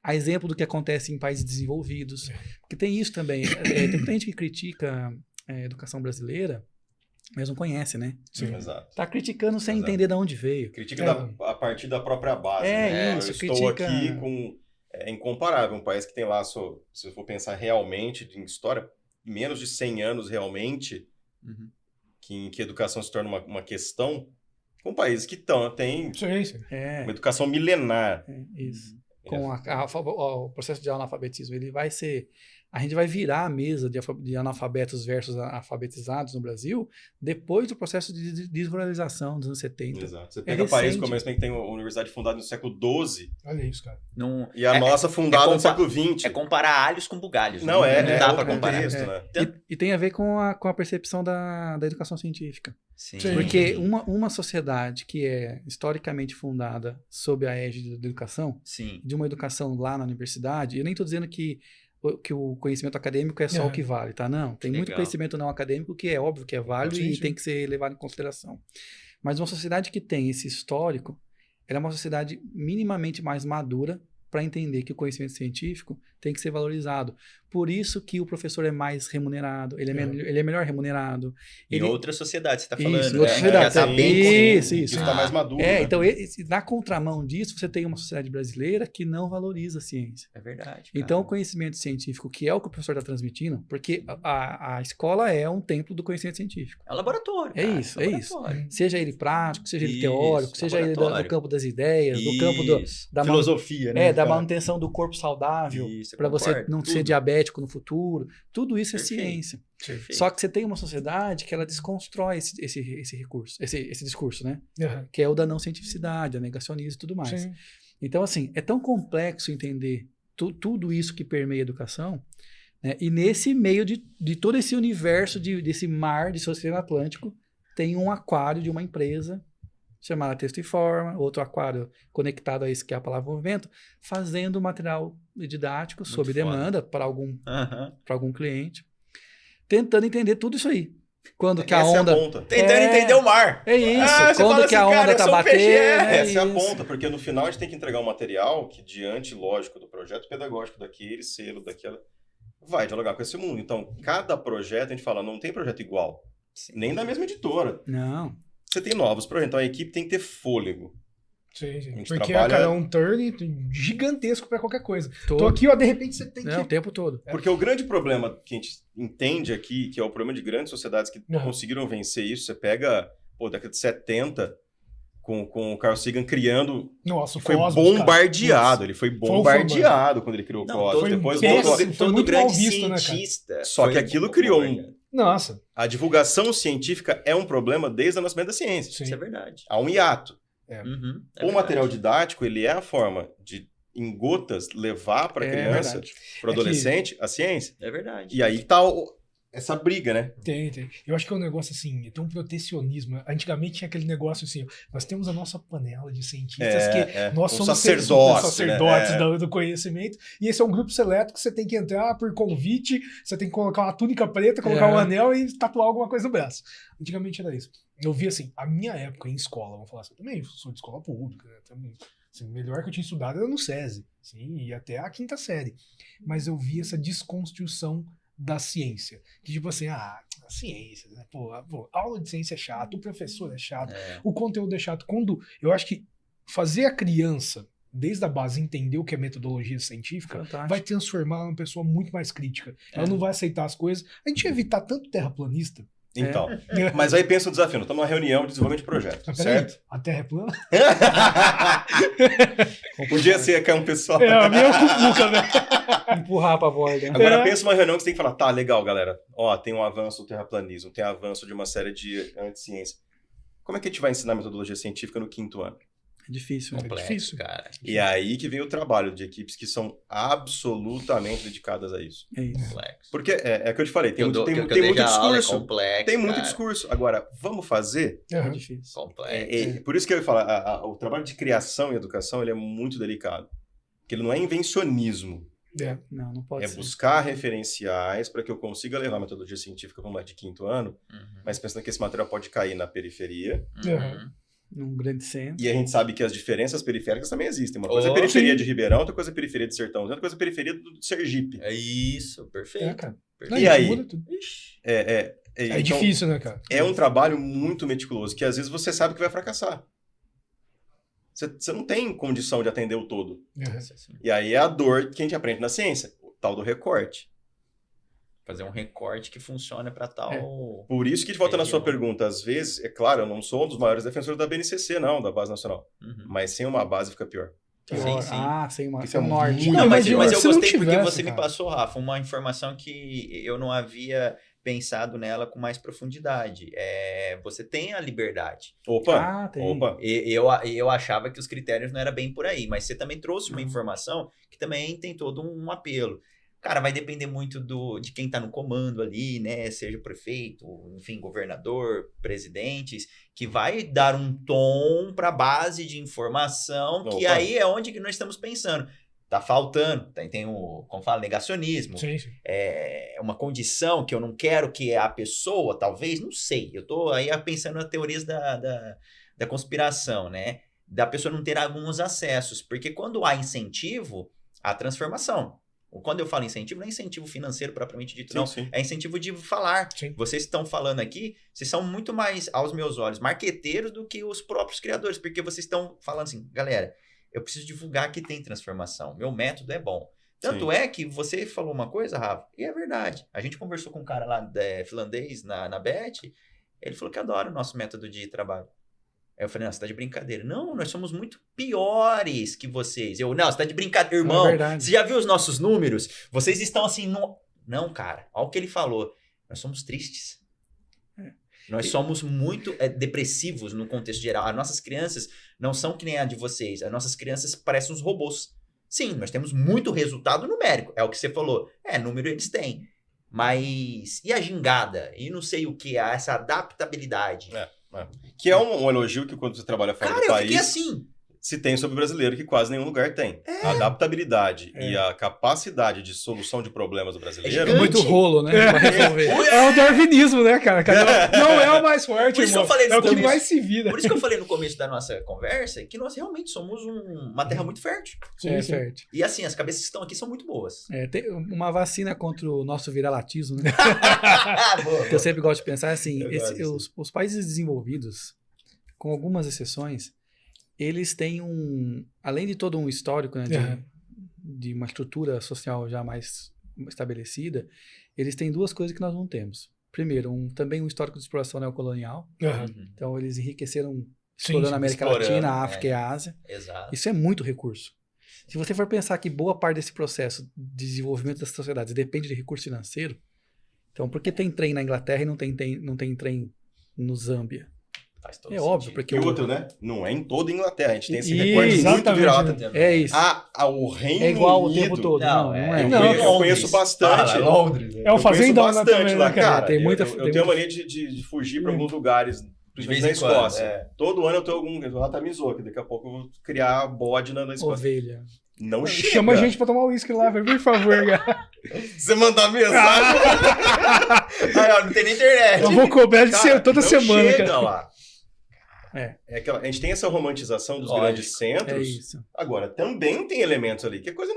A exemplo do que acontece em países desenvolvidos. Porque tem isso também. Tem muita gente que critica a educação brasileira, mas não conhece, né? Sim, exato. Tá criticando sem Exato. entender de onde veio. Critica a partir da própria base. É né? isso, eu estou critica- aqui com... É incomparável. Um país que tem lá, se eu for pensar realmente em história, menos de 100 anos realmente, Uhum. que a educação se torna uma questão, com países que têm Sim. uma educação milenar. Isso. Com o processo de analfabetismo, ele vai ser... A gente vai virar a mesa de analfabetos versus alfabetizados no Brasil depois do processo de desruralização dos anos 70. Exato. Você pega países recente. como esse que tem uma universidade fundada no século XII Olha isso, cara. Não, e a nossa fundada no século XX. é comparar alhos com bugalhos. Não, né? não Não dá outro pra comparar. contexto, né? E tem a ver com a percepção da educação científica. Sim. Sim. Porque uma sociedade que é historicamente fundada sob a égide da educação, Sim. de uma educação lá na universidade, eu nem estou dizendo que o conhecimento acadêmico é só o que vale, tá? Não, tem muito Legal. conhecimento não acadêmico que é óbvio que é válido Sim, e sim. tem que ser levado em consideração. Mas uma sociedade que tem esse histórico, ela é uma sociedade minimamente mais madura para entender que o conhecimento científico tem que ser valorizado. Por isso que o professor é mais remunerado, ele é melhor remunerado. Em outra sociedade, você está falando, em outra sociedade. Já tá bem isso. Está mais maduro. Né? Então, na contramão disso, você tem uma sociedade brasileira que não valoriza a ciência. É verdade. Então, o conhecimento científico, que é o que o professor está transmitindo, porque a escola é um templo do conhecimento científico. É um laboratório. É cara, isso. Seja ele prático, seja ele teórico, seja ele do campo das ideias, do campo da filosofia, né? da manutenção do corpo saudável, para você não ser diabético no futuro. Tudo isso é ciência. Perfeito. Só que você tem uma sociedade que ela desconstrói esse recurso, esse discurso, né? Que é o da não cientificidade, da negacionismo e tudo mais. Sim. Então, assim, é tão complexo entender tudo isso que permeia a educação, né? E nesse meio de todo esse universo, desse mar de Oceano Atlântico, tem um aquário de uma empresa chamada Texto e Forma, outro aquário conectado a isso que é a palavra movimento, fazendo material didático muito sob demanda para algum cliente, tentando entender tudo isso aí. Quando que a onda... É a ponta. Tentando entender o mar. É isso. Quando que a onda tá batendo... Essa é a ponta, porque no final a gente tem que entregar um material que, diante, lógico, do projeto pedagógico daquele selo, daquela... vai dialogar com esse mundo. Então, cada projeto, a gente fala, não tem projeto igual. Sim. Nem da mesma editora. Não. Você tem novos projetos, então a equipe tem que ter fôlego. Sim. Porque cara, é um turn gigantesco para qualquer coisa. Tô aqui, de repente você tem que... o tempo todo. Porque o grande problema que a gente entende aqui, que é o problema de grandes sociedades que conseguiram vencer isso, você pega, década de 70, com o Carl Sagan criando... Nossa, foi bombardeado. Ele foi bombardeado quando ele criou o Cosmos. Depois todo grande visto, cientista. Né, só que aquilo criou Nossa. A divulgação científica é um problema desde o nascimento da ciência. Sim. Isso é verdade. Há um hiato. O material didático, ele é a forma de, em gotas, levar para a criança, para o adolescente, a ciência. É verdade. E aí tá essa briga, né? Tem. Eu acho que é um negócio assim, tem um protecionismo. Antigamente tinha aquele negócio assim, nós temos a nossa panela de cientistas nós somos sacerdotes né? do conhecimento, e esse é um grupo seleto que você tem que entrar por convite, você tem que colocar uma túnica preta, colocar um anel e tatuar alguma coisa no braço. Antigamente era isso. Eu vi assim, a minha época em escola, vamos falar assim, eu também sou de escola pública, né? Também, assim, melhor que eu tinha estudado era no SESI, assim, e até a 5ª série. Mas eu vi essa desconstrução da ciência. Que tipo assim, a ciência, né? Aula de ciência é chato, o professor é chato, o conteúdo é chato. Quando eu acho que fazer a criança, desde a base, entender o que é metodologia científica, vai transformar ela numa pessoa muito mais crítica. Ela não vai aceitar as coisas. A gente ia evitar tanto terraplanista. Então, mas aí pensa o desafio. Nós estamos numa reunião de desenvolvimento de projeto, certo? A Terra é plana? Podia ser cair um pessoal. A minha cuca, né? Empurrar pra borda. Agora pensa uma reunião que você tem que falar, tá, legal, galera. Tem um avanço do terraplanismo, tem um avanço de uma série de anticiência. Como é que a gente vai ensinar metodologia científica no 5º ano? É difícil, complexo, é difícil, cara. E é aí que vem o trabalho de equipes que são absolutamente dedicadas a isso. É isso. Complexo. Porque é o que eu te falei, tem muito discurso. Tem muito discurso. Agora, vamos fazer? É difícil. Complexo. Por isso que eu ia falar, o trabalho de criação e educação ele é muito delicado. Porque ele não é invencionismo. Não pode ser. Buscar referenciais para que eu consiga levar a metodologia científica para um de 5º ano, mas pensando que esse material pode cair na periferia. Num grande centro. E a gente sabe que as diferenças periféricas também existem. Uma coisa é a periferia de Ribeirão, outra coisa é a periferia de Sertão, outra coisa é a periferia do Sergipe. É isso, perfeito. Cara. Perfeito. E aí? É então, difícil, né, cara? É um trabalho muito meticuloso, que às vezes você sabe que vai fracassar. Você não tem condição de atender o todo. E aí é a dor que a gente aprende na ciência, o tal do recorte. Fazer um recorte que funcione para tal... Por isso que, de volta na sua pergunta, às vezes, é claro, eu não sou um dos maiores defensores da BNCC, não, da Base Nacional. Mas sem uma base fica pior. Sim. Sem uma Isso é norte. Não, mas eu gostei porque tivesse, você me passou, Rafa, uma informação que eu não havia pensado nela com mais profundidade. Você tem a liberdade. Opa! Eu achava que os critérios não eram bem por aí, mas você também trouxe uma informação que também tem todo um apelo. Cara, vai depender muito de quem está no comando ali, né? Seja o prefeito, enfim, governador, presidentes, que vai dar um tom para a base de informação, que aí é onde que nós estamos pensando. Tá faltando, tem como fala, negacionismo. Sim. É uma condição que eu não quero que a pessoa, talvez, não sei. Eu tô aí pensando nas teorias da conspiração, né? da pessoa não ter alguns acessos. Porque quando há incentivo, há transformação. Quando eu falo incentivo, não é incentivo financeiro propriamente dito, não. Sim. É incentivo de falar. Sim. Vocês estão falando aqui, vocês são muito mais, aos meus olhos, marqueteiros do que os próprios criadores. Porque vocês estão falando assim, galera, eu preciso divulgar que tem transformação. Meu método é bom. Tanto é que você falou uma coisa, Rafa, e é verdade. A gente conversou com um cara lá finlandês na BET, ele falou que adora o nosso método de trabalho. Aí eu falei, não, você tá de brincadeira. Não, nós somos muito piores que vocês. Não, você tá de brincadeira. Irmão, você já viu os nossos números? Vocês estão assim, Não, cara, olha o que ele falou. Nós somos tristes. Nós somos muito depressivos no contexto geral. As nossas crianças não são que nem a de vocês. As nossas crianças parecem uns robôs. Sim, nós temos muito resultado numérico. É o que você falou. Número eles têm. Mas e a gingada? E não sei o que, essa adaptabilidade. Que é um elogio que quando você trabalha fora do país... Cara, eu fiquei assim... se tem sobre o brasileiro, que quase nenhum lugar tem. A adaptabilidade e a capacidade de solução de problemas do brasileiro... É muito rolo, né? Pra resolver. É o darwinismo, né, cara? Não é o mais forte, Por isso que eu falei no é o que começo. mais se vira. Por isso que eu falei no começo da nossa conversa que nós realmente somos uma terra muito fértil. Sim. Fértil. E assim, as cabeças que estão aqui são muito boas. Tem uma vacina contra o nosso viralatismo, né? Boa. Que eu sempre gosto de pensar assim, Eu os países desenvolvidos, com algumas exceções, eles têm além de todo um histórico, né, de uma estrutura social já mais estabelecida, eles têm duas coisas que nós não temos. Primeiro, também um histórico de exploração neocolonial. Então, eles enriqueceram explorando a América Latina, a África e a Ásia. Exato. Isso é muito recurso. Se você for pensar que boa parte desse processo de desenvolvimento das sociedades depende de recurso financeiro, então, por que tem trem na Inglaterra e não tem trem no Zâmbia? Faz todo óbvio, sentido. porque E outro, né? Não é em toda a Inglaterra. A gente tem esse recorte muito virado. É isso. O Reino É igual Unido. o tempo todo. Não é. Eu conheço bastante. Londres. É o fazendão bastante também, lá, né, cara? cara. Tem muita- Eu tenho a mania de fugir para alguns lugares, principalmente na vez em quando, Escócia. Todo ano eu tenho algum... Lá tá Mizoa, que daqui a pouco eu vou criar bode na Escócia. Ovelha. Não chega. Chama a gente pra tomar uísque lá, velho, por favor, cara. Você mandar mensagem... Não tem nem internet. Eu vou cobrar toda não semana, chega cara. lá. É. A gente tem essa romantização dos Lógico. grandes centros. É isso. Agora, também tem elementos ali que a coisa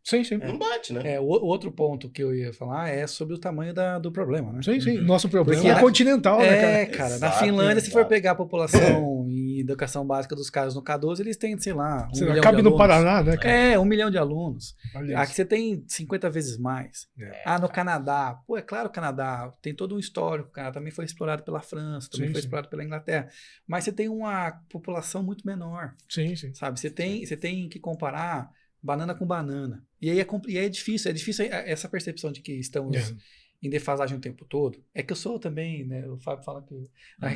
Sim. não bate, né? O outro ponto que eu ia falar é sobre o tamanho do problema, né? Sim. Nosso problema Porque é continental, né, cara? cara. Na Exato, Finlândia, se exato. for pegar a população em educação básica dos caras no K12, eles têm, sei lá, 1 milhão Cabe de no alunos. Paraná, né, cara? 1 milhão de alunos. Olha Aqui isso. você tem 50 vezes mais. No Canadá. É claro, o Canadá tem todo um histórico. O Canadá também foi explorado pela França, também foi explorado pela Inglaterra. Mas você tem uma população muito menor, Sim. sabe? Você tem que comparar banana com banana. E aí é difícil essa percepção de que estamos em defasagem o tempo todo. É que eu sou também, né? O Fábio fala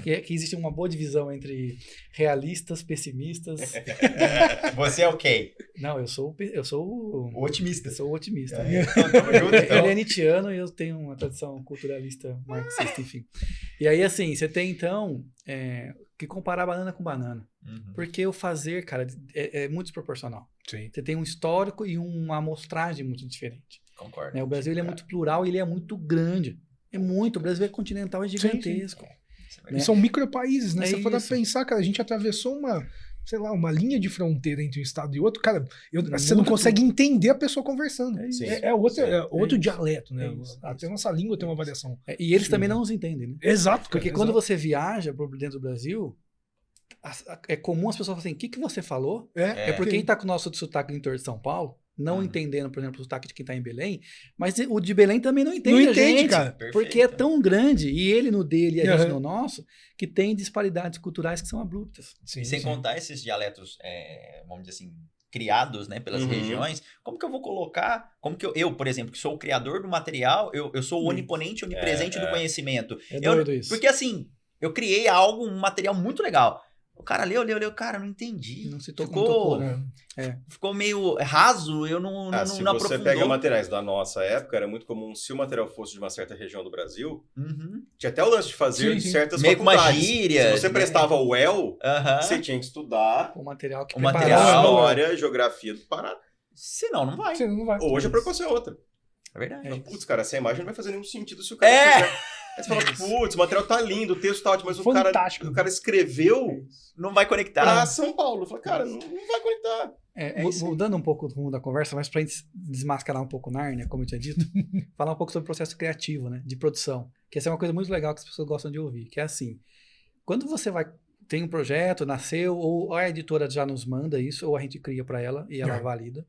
que existe uma boa divisão entre realistas, pessimistas. Você é o quê? Não, eu sou O otimista. Eu sou o otimista. Então, tamo junto, então. Ele é nietzschiano e eu tenho uma tradição culturalista marxista, enfim. E aí, assim, você tem, então, que comparar banana com banana. Porque o fazer, cara, é muito desproporcional. Sim. Você tem um histórico e uma amostragem muito diferente. Concordo. Né? O Brasil ele é muito plural e ele é muito grande. O Brasil é continental, é gigantesco. E são micropaíses, né? É Se você for isso. pensar, cara, a gente atravessou uma linha de fronteira entre um estado e outro, cara, você não Muito consegue entender a pessoa conversando. Sim. É outro isso. dialeto, né? É isso. Até a nossa língua tem uma variação. E eles também não nos entendem, né? Exato, cara. Porque quando exato. você viaja por dentro do Brasil, é comum as pessoas falarem, o que você falou? É Porque quem tá com o nosso sotaque do interior de São Paulo, não entendendo, por exemplo, o sotaque de quem tá em Belém, mas o de Belém também não entende Não a entende, gente, cara. porque é tão grande, e ele no dele e a gente Uhum. no nosso, que tem disparidades culturais que são abruptas. Sim, E sem sim. contar esses dialetos, vamos dizer assim, criados, né, pelas regiões, como que eu vou colocar, como que eu, por exemplo, que sou o criador do material, eu sou o oniponente, onipresente do conhecimento. É doido isso. Porque assim, eu criei um material muito legal. O cara leu, cara, não entendi. Não se tocou. Ficou meio raso, eu não Se não você aprofundou. pega materiais da nossa época, era muito comum, se o material fosse de uma certa região do Brasil, tinha até o lance de fazer Sim. certas Meio com uma faculdades. gíria. Se você prestava o UEL, Aham. você tinha que estudar O material que O preparava. material. história, geografia do Pará. Senão, não vai. Você não vai. Hoje a preocupação é outra. É verdade. É. Putz, cara, essa imagem não vai fazer nenhum sentido se o cara fizer. Aí você fala, putz, o material tá lindo, o texto tá ótimo, mas Fantástico. o cara escreveu Não vai conectar. pra São Paulo. Fala, cara, não vai conectar. Mudando um pouco do rumo da conversa, mas pra gente desmascarar um pouco o Nárnia, como eu tinha dito, falar um pouco sobre o processo criativo, né, de produção, que essa é uma coisa muito legal que as pessoas gostam de ouvir, que é assim, quando você tem um projeto, nasceu, ou a editora já nos manda isso, ou a gente cria para ela e ela valida,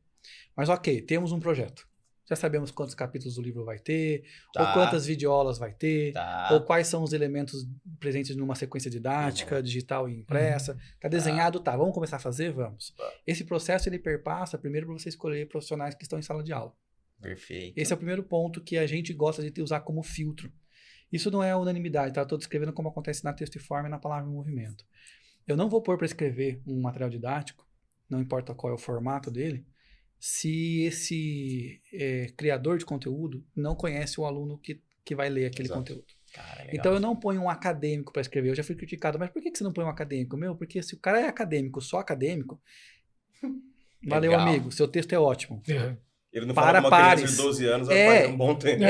mas ok, temos um projeto. Já sabemos quantos capítulos do livro vai ter, ou quantas videoaulas vai ter, ou quais são os elementos presentes numa sequência didática, digital e impressa. Tá desenhado, vamos começar a fazer? Vamos. Esse processo, ele perpassa primeiro para você escolher profissionais que estão em sala de aula. Perfeito. Esse é o primeiro ponto que a gente gosta de usar como filtro. Isso não é unanimidade, tá? Eu estou descrevendo como acontece na Textiform e na Palavra em Movimento. Eu não vou pôr para escrever um material didático, não importa qual é o formato dele, se esse criador de conteúdo não conhece o aluno que vai ler aquele conteúdo. Cara, então eu não ponho um acadêmico para escrever. Eu já fui criticado, mas por que você não põe um acadêmico? Porque se o cara é acadêmico, só acadêmico, valeu, amigo, seu texto é ótimo. Ele não fala com uma criança de 12 anos, faz um bom tempo.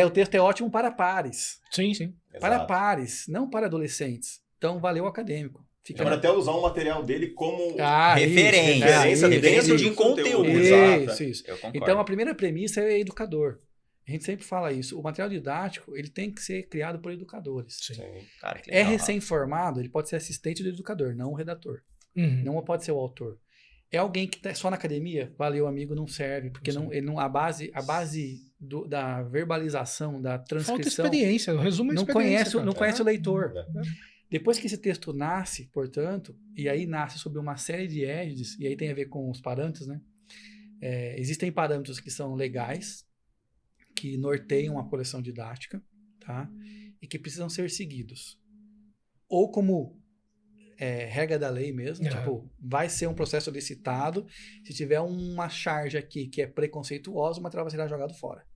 O texto é ótimo para pares. Sim. Para pares, não para adolescentes. Então valeu o acadêmico. Pode até usar o material dele como referência dentro de conteúdo. Isso. Então, a primeira premissa é educador. A gente sempre fala isso. O material didático, ele tem que ser criado por educadores. Sim. Cara, que legal. Recém-formado, ele pode ser assistente do educador, não o redator. Não pode ser o autor. É alguém que está só na academia, valeu, amigo, não serve, porque a base da verbalização, da transcrição... Falta experiência, resumo não conhece o leitor. Depois que esse texto nasce, portanto, e aí nasce sob uma série de égides, e aí tem a ver com os parâmetros, né? Existem parâmetros que são legais, que norteiam a coleção didática, tá? E que precisam ser seguidos. Ou como regra da lei mesmo, tipo, vai ser um processo licitado, se tiver uma charge aqui que é preconceituosa, o material vai ser jogado fora.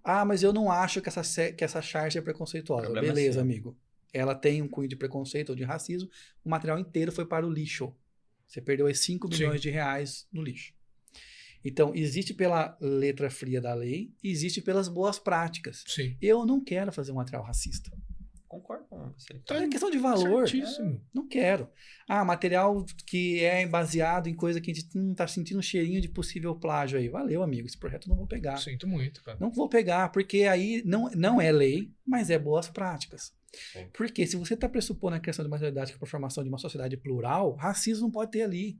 Ah, mas eu não acho que essa charge é preconceituosa. Beleza, amigo. Ela tem um cunho de preconceito ou de racismo, o material inteiro foi para o lixo. Você perdeu 5 milhões de reais no lixo. Então, existe pela letra fria da lei, existe pelas boas práticas. Sim. Eu não quero fazer um material racista. Concordo com você. É questão de valor. Certíssimo. Não quero. Material que é baseado em coisa que a gente não está sentindo um cheirinho de possível plágio aí. Valeu, amigo. Esse projeto eu não vou pegar. Sinto muito, cara. Não vou pegar, porque aí não é lei, mas é boas práticas. Sim. Porque se você está pressupondo a questão de material didático para a formação de uma sociedade plural, racismo não pode ter ali.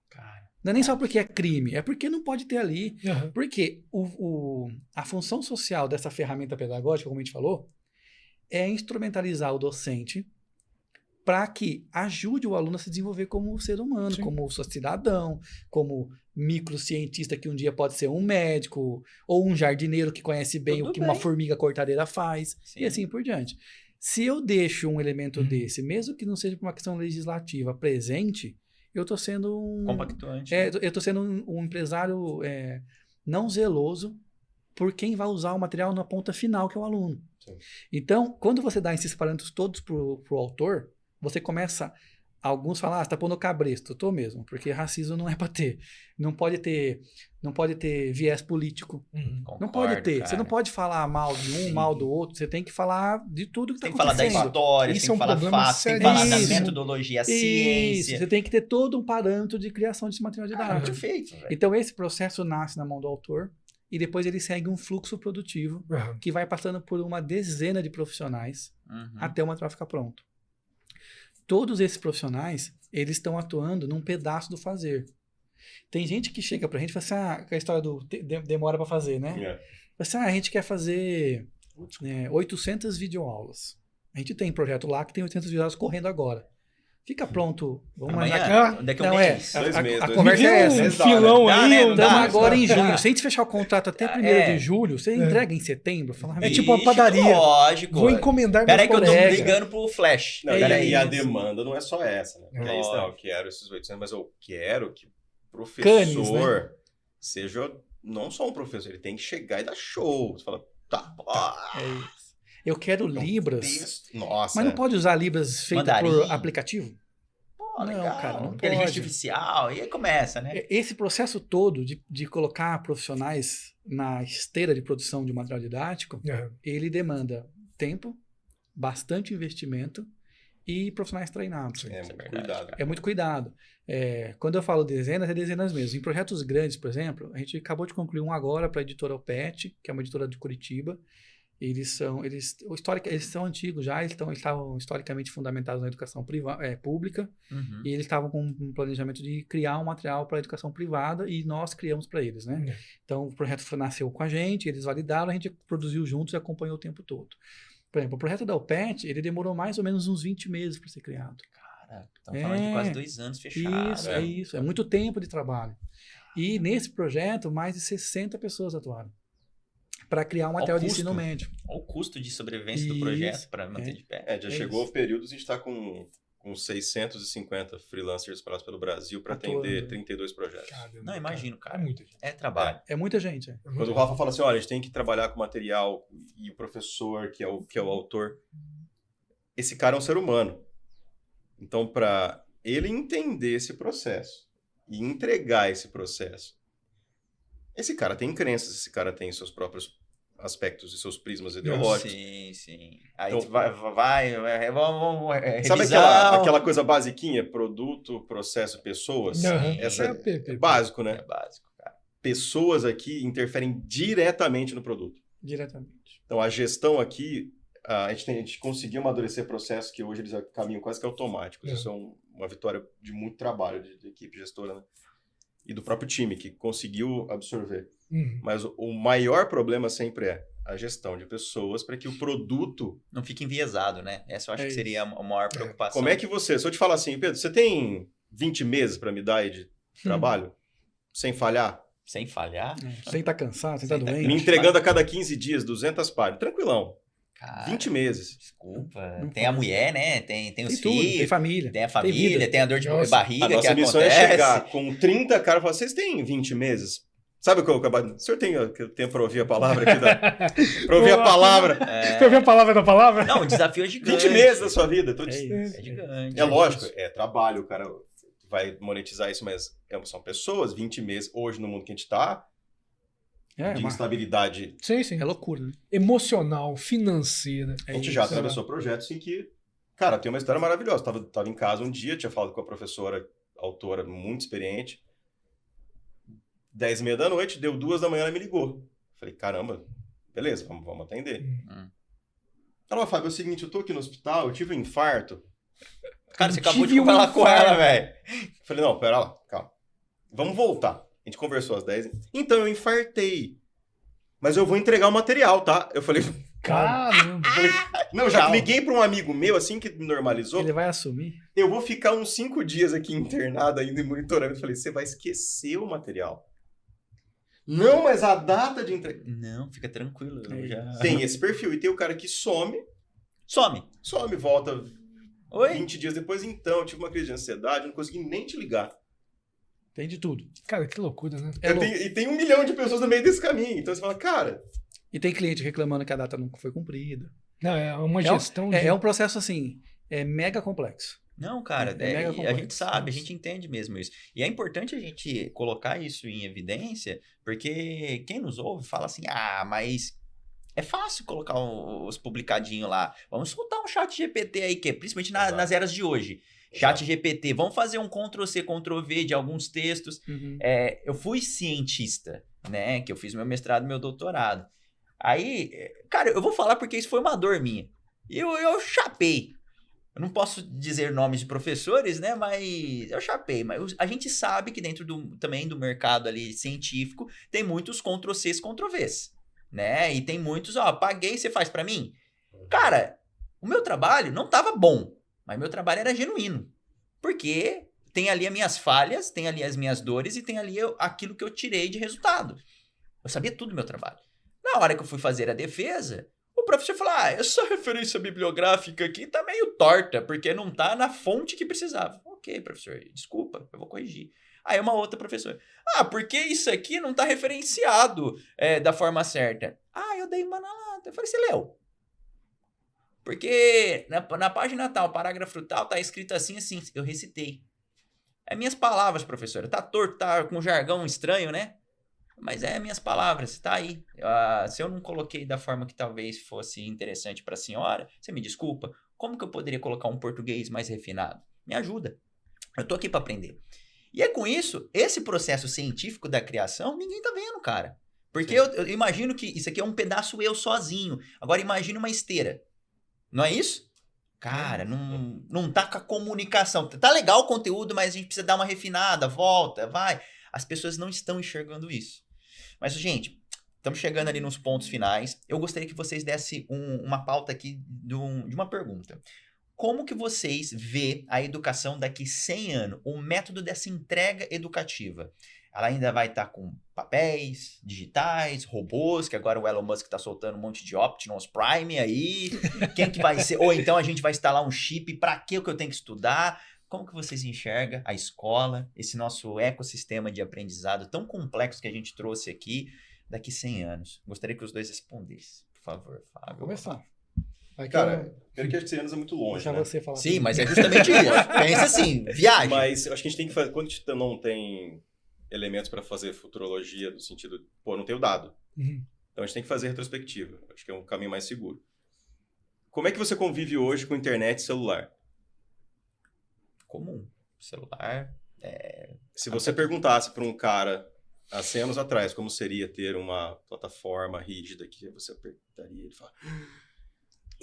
Cara. Não é nem só porque é crime, é porque não pode ter ali. Uhum. Porque a função social dessa ferramenta pedagógica, como a gente falou, é instrumentalizar o docente para que ajude o aluno a se desenvolver como ser humano, como cidadão, como microcientista que um dia pode ser um médico, ou um jardineiro que conhece bem o que uma formiga cortadeira faz, e assim por diante. Se eu deixo um elemento desse, mesmo que não seja por uma questão legislativa, presente, eu estou sendo compactuante. Eu estou sendo um empresário não zeloso por quem vai usar o material na ponta final, que é o aluno. Sim. Então, quando você dá esses parâmetros todos pro autor, você começa... Alguns falam, você tá pondo cabresto. Eu tô mesmo, porque racismo não é para ter. Não pode ter viés político. Concordo, não pode ter. Cara. Você não pode falar mal de um, mal do outro. Você tem que falar de tudo que tá acontecendo. Tem que falar da história, Isso tem que falar fatos, tem que falar da metodologia, a ciência. Você tem que ter todo um parâmetro de criação desse material didático. Perfeito, velho. Então, esse processo nasce na mão do autor e depois ele segue um fluxo produtivo que vai passando por uma dezena de profissionais até o material ficar pronto. Todos esses profissionais, eles estão atuando num pedaço do fazer. Tem gente que chega pra gente e fala assim, a história do demora pra fazer, né? Fala assim, a gente quer fazer 800 videoaulas. A gente tem projeto lá que tem 800 videoaulas correndo agora. Fica pronto. Vamos amanhã, daqui a um mês. 2 meses. A conversa é essa. Filão aí. Estamos agora em julho. Se a gente fechar o contrato até 1º de julho, você entrega em setembro. Fala, é tipo uma padaria. Lógico. Vou encomendar Peraí que eu tô colega. ligando pro Flash. Não, e a demanda não é só essa, né? Porque é isso, não, eu quero esses 800, mas eu quero que o professor Canis, né? seja não só um professor, ele tem que chegar e dar show. Você fala, É isso. Eu quero Libras. Nossa. Mas não pode usar Libras feita por aplicativo? Não, legal, cara, não inteligência pode. artificial, e aí começa, né? Esse processo todo de colocar profissionais na esteira de produção de material didático, ele demanda tempo, bastante investimento e profissionais treinados. É muito cuidado. É muito cuidado. Quando eu falo dezenas, é dezenas mesmo. Em projetos grandes, por exemplo, a gente acabou de concluir um agora para a editora Opet, que é uma editora de Curitiba. Eles são antigos já, eles estavam historicamente fundamentados na educação pública, e eles estavam com um planejamento de criar um material para a educação privada, e nós criamos para eles, né? Então, o projeto nasceu com a gente, eles validaram, a gente produziu juntos e acompanhou o tempo todo. Por exemplo, o projeto da Opet, ele demorou mais ou menos uns 20 meses para ser criado. Cara, estamos falando de quase 2 anos fechado. Isso. É muito tempo de trabalho. E nesse projeto, mais de 60 pessoas atuaram para criar um material de ensino médio. Olha o custo de sobrevivência do projeto para manter de pé. Já chegou períodos, a gente está com 650 freelancers espalhados pelo Brasil para atender 32 projetos. Caramba, não, imagino, cara. É muita gente. É trabalho. É muita gente. Quando o Rafa fala assim, olha, a gente tem que trabalhar com material, e o professor, que é o autor, esse cara é um ser humano. Então, para ele entender esse processo e entregar esse processo, esse cara tem crenças, esse cara tem seus próprios aspectos e seus prismas ideológicos. Sim. Aí então, vamos sabe aquela coisa basiquinha? Produto, processo, pessoas? Essa é básico, né? É básico, cara. Pessoas aqui interferem diretamente no produto. Diretamente. Então, a gestão aqui, a gente conseguiu amadurecer processos que hoje eles caminham quase que automáticos. Isso é uma vitória de muito trabalho de equipe gestora, né? E do próprio time, que conseguiu absorver. Mas o maior problema sempre é a gestão de pessoas para que o produto... não fique enviesado, né? Essa eu acho que seria a maior preocupação. Como é que se eu te falar assim, Pedro, você tem 20 meses para me dar aí de trabalho? Sem falhar? Sem falhar? Sem estar cansado, sem estar doente. Me entregando a cada 15 dias, 200 páginas. Tranquilão. Cara, 20 meses. Desculpa. Tem a mulher, né? Tem os tudo, filhos. Tem família. Tem a família, tem a dor de barriga a nossa que acontece. missão é chegar com 30 caras e falar, vocês têm 20 meses? Sabe o que o senhor tem tempo para ouvir a palavra aqui? Para ouvir a palavra. Para ouvir a palavra da palavra? Não, o desafio é gigante. 20 meses da sua vida. É gigante. É lógico, é trabalho, o cara vai monetizar isso, mas são pessoas, 20 meses. Hoje, no mundo que a gente está, de instabilidade. Sim. É loucura, né? Emocional, financeira. A gente já atravessou projetos em que, cara, tem uma história maravilhosa. Tava em casa um dia, tinha falado com a professora, autora muito experiente. 10h30 da noite, deu 2 da manhã, ela me ligou. Falei, caramba, beleza, vamos atender. Ela, Fábio, é o seguinte, eu tô aqui no hospital, eu tive um infarto. Cara, você acabou de falar com ela, velho. Falei, não, pera lá, calma. Vamos voltar. A gente conversou às 10. Então, eu infartei. Mas eu vou entregar o material, tá? Eu falei... Caramba! Não, já liguei para um amigo meu, assim que normalizou. Ele vai assumir. Eu vou ficar uns 5 dias aqui internado ainda em monitoramento. Eu falei, você vai esquecer o material. Não, mas a data de entrega... Não, fica tranquilo. Tem esse perfil. E tem o cara que some, volta 20 dias depois. Então, eu tive uma crise de ansiedade, não consegui nem te ligar. Tem de tudo. Cara, que loucura, né? E tem 1 milhão de pessoas no meio desse caminho. Então, você fala, cara... E tem cliente reclamando que a data não foi cumprida. Não, é uma gestão É um processo, assim, mega complexo. Não, cara, mega a gente sabe, a gente entende mesmo isso. E é importante a gente colocar isso em evidência, porque quem nos ouve fala assim, mas é fácil colocar os publicadinhos lá. Vamos soltar um chat GPT aí, principalmente nas eras de hoje. Chat GPT, vamos fazer um Ctrl-C, Ctrl-V de alguns textos. Eu fui cientista, né, que eu fiz meu mestrado e meu doutorado. Aí, cara, eu vou falar porque isso foi uma dor minha. Eu chapei. Eu não posso dizer nomes de professores, né? Mas eu chapei. Mas a gente sabe que dentro também do mercado ali científico tem muitos Ctrl-Cs, Ctrl-Vs, né? E tem muitos, paguei, você faz pra mim? Cara, o meu trabalho não tava bom, mas meu trabalho era genuíno. Porque tem ali as minhas falhas, tem ali as minhas dores e tem ali aquilo que eu tirei de resultado. Eu sabia tudo do meu trabalho. Na hora que eu fui fazer a defesa, o professor falou, essa referência bibliográfica aqui tá meio torta, porque não tá na fonte que precisava. Ok, professor, desculpa, eu vou corrigir. Aí uma outra professora, porque isso aqui não tá referenciado da forma certa. Eu dei uma na lata. Eu falei, você leu? Porque na página tal, parágrafo tal, tá escrito assim, assim. Eu recitei. É minhas palavras, professora. Tá torto, tá com jargão estranho, né? Mas é minhas palavras, tá aí. Se eu não coloquei da forma que talvez fosse interessante para a senhora, você me desculpa, como que eu poderia colocar um português mais refinado? Me ajuda. Eu tô aqui para aprender. E é com isso, esse processo científico da criação, ninguém tá vendo, cara. Porque eu imagino que isso aqui é um pedaço eu sozinho. Agora imagine uma esteira. Não é isso? Cara, não tá com a comunicação. Tá legal o conteúdo, mas a gente precisa dar uma refinada, volta, vai. As pessoas não estão enxergando isso. Mas, gente, estamos chegando ali nos pontos finais. Eu gostaria que vocês dessem uma pauta aqui de uma pergunta. Como que vocês vê a educação daqui 100 anos? O método dessa entrega educativa? Ela ainda vai estar com papéis, digitais, robôs, que agora o Elon Musk está soltando um monte de Optimus Prime aí. Quem que vai ser? Ou então a gente vai instalar um chip. Para que eu tenho que estudar? Como que vocês enxergam a escola, esse nosso ecossistema de aprendizado tão complexo que a gente trouxe aqui daqui 100 anos? Gostaria que os dois respondessem. Por favor, Fábio. Vou começar. Cara, primeiro que 100 anos é muito longe, né? Você falar. Sim, mas é justamente isso. Pensa assim, viagem. Mas eu acho que a gente tem que fazer... Quando a gente não tem elementos para fazer futurologia, no sentido... não tem o dado. Então a gente tem que fazer retrospectiva. Acho que é um caminho mais seguro. Como é que você convive hoje com internet e celular? Comum. Celular... Se você perguntasse para um cara há 100 anos atrás como seria ter uma plataforma rígida que você apertaria, ele fala...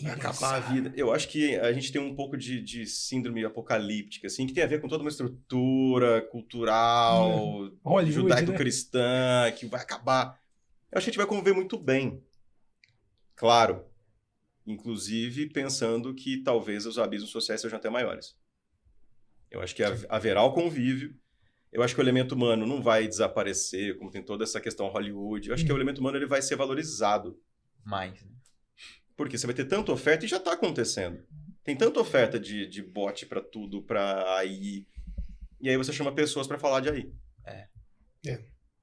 Vai acabar a vida. Eu acho que a gente tem um pouco de síndrome apocalíptica, assim, que tem a ver com toda uma estrutura cultural, judaico-cristã, que vai acabar. Eu acho que a gente vai conviver muito bem. Claro. Inclusive pensando que talvez os abismos sociais sejam até maiores. Eu acho que haverá o convívio. Eu acho que o elemento humano não vai desaparecer, como tem toda essa questão Hollywood. Eu acho que o elemento humano ele vai ser valorizado. Mais, né? Porque você vai ter tanta oferta e já está acontecendo. Tem tanta oferta de bot para tudo, para AI. E aí você chama pessoas para falar de AI. É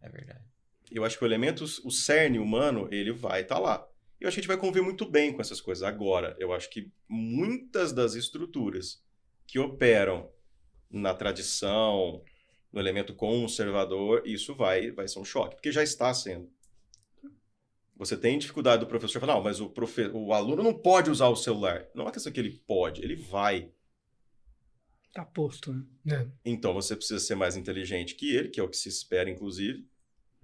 verdade. Eu acho que o elemento, o cerne humano, ele vai estar lá. Eu acho que a gente vai conviver muito bem com essas coisas. Agora, eu acho que muitas das estruturas que operam na tradição, no elemento conservador, isso vai ser um choque. Porque já está sendo. Você tem dificuldade do professor falar, não, mas o aluno não pode usar o celular. Não é uma questão que ele pode, ele vai. Tá posto, né? Então você precisa ser mais inteligente que ele, que é o que se espera, inclusive.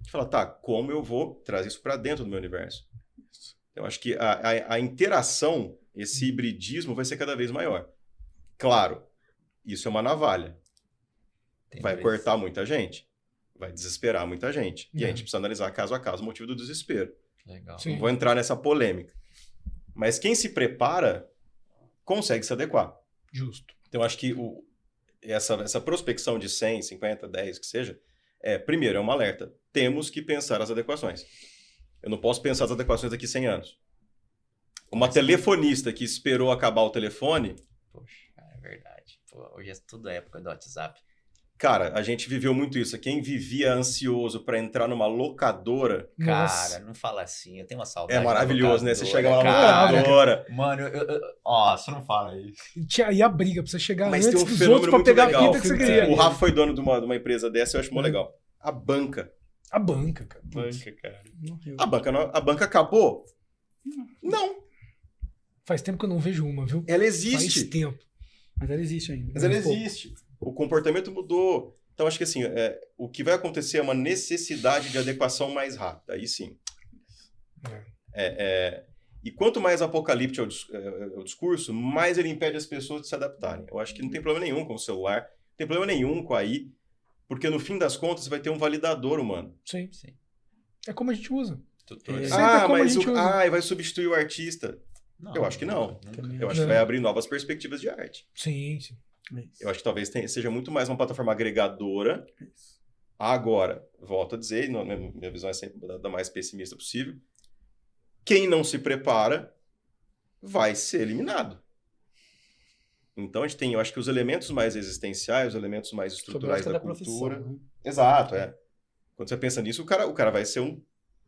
E falar, tá, como eu vou trazer isso para dentro do meu universo? Eu acho que a interação, esse hibridismo vai ser cada vez maior. Claro, isso é uma navalha. Vai cortar muita gente. Vai desesperar muita gente. E a gente precisa analisar caso a caso o motivo do desespero. Legal. Não vou entrar nessa polêmica. Mas quem se prepara consegue se adequar. Justo. Então, acho que essa prospecção de 100, 50, 10, que seja, primeiro, é um alerta. Temos que pensar as adequações. Eu não posso pensar as adequações daqui 100 anos. Uma telefonista que esperou acabar o telefone... Poxa, é verdade. Pô, hoje é tudo época do WhatsApp. Cara, a gente viveu muito isso. Quem vivia ansioso para entrar numa locadora... Cara, não fala assim. Eu tenho uma saudade. É maravilhoso, né? Você chega lá na locadora... Mano, você não fala isso. E a briga pra você chegar Mas antes tem um dos fenômeno outros pra muito pegar legal. a fita que você queria. O Rafa foi dono de uma empresa dessa, eu acho mó legal. A banca. A banca, cara. Cara. Morreu. A banca acabou? Não. Faz tempo que eu não vejo uma, viu? Ela existe. Faz tempo. Mas ela existe ainda. Mas ela existe. O comportamento mudou. Então, acho que assim, o que vai acontecer é uma necessidade de adequação mais rápida. Aí sim. E quanto mais apocalíptico é o discurso, mais ele impede as pessoas de se adaptarem. Eu acho que não tem problema nenhum com o celular, não tem problema nenhum com a AI, porque no fim das contas você vai ter um validador humano. Sim. É como a gente usa. Mas vai substituir o artista. Não, eu acho que não. Eu acho que vai abrir novas perspectivas de arte. Sim. Eu acho que talvez seja muito mais uma plataforma agregadora. Agora, volto a dizer, minha visão é sempre da mais pessimista possível, quem não se prepara vai ser eliminado. Então a gente tem, eu acho que os elementos mais existenciais, os elementos mais estruturais da cultura. Né? Exato, Quando você pensa nisso, o cara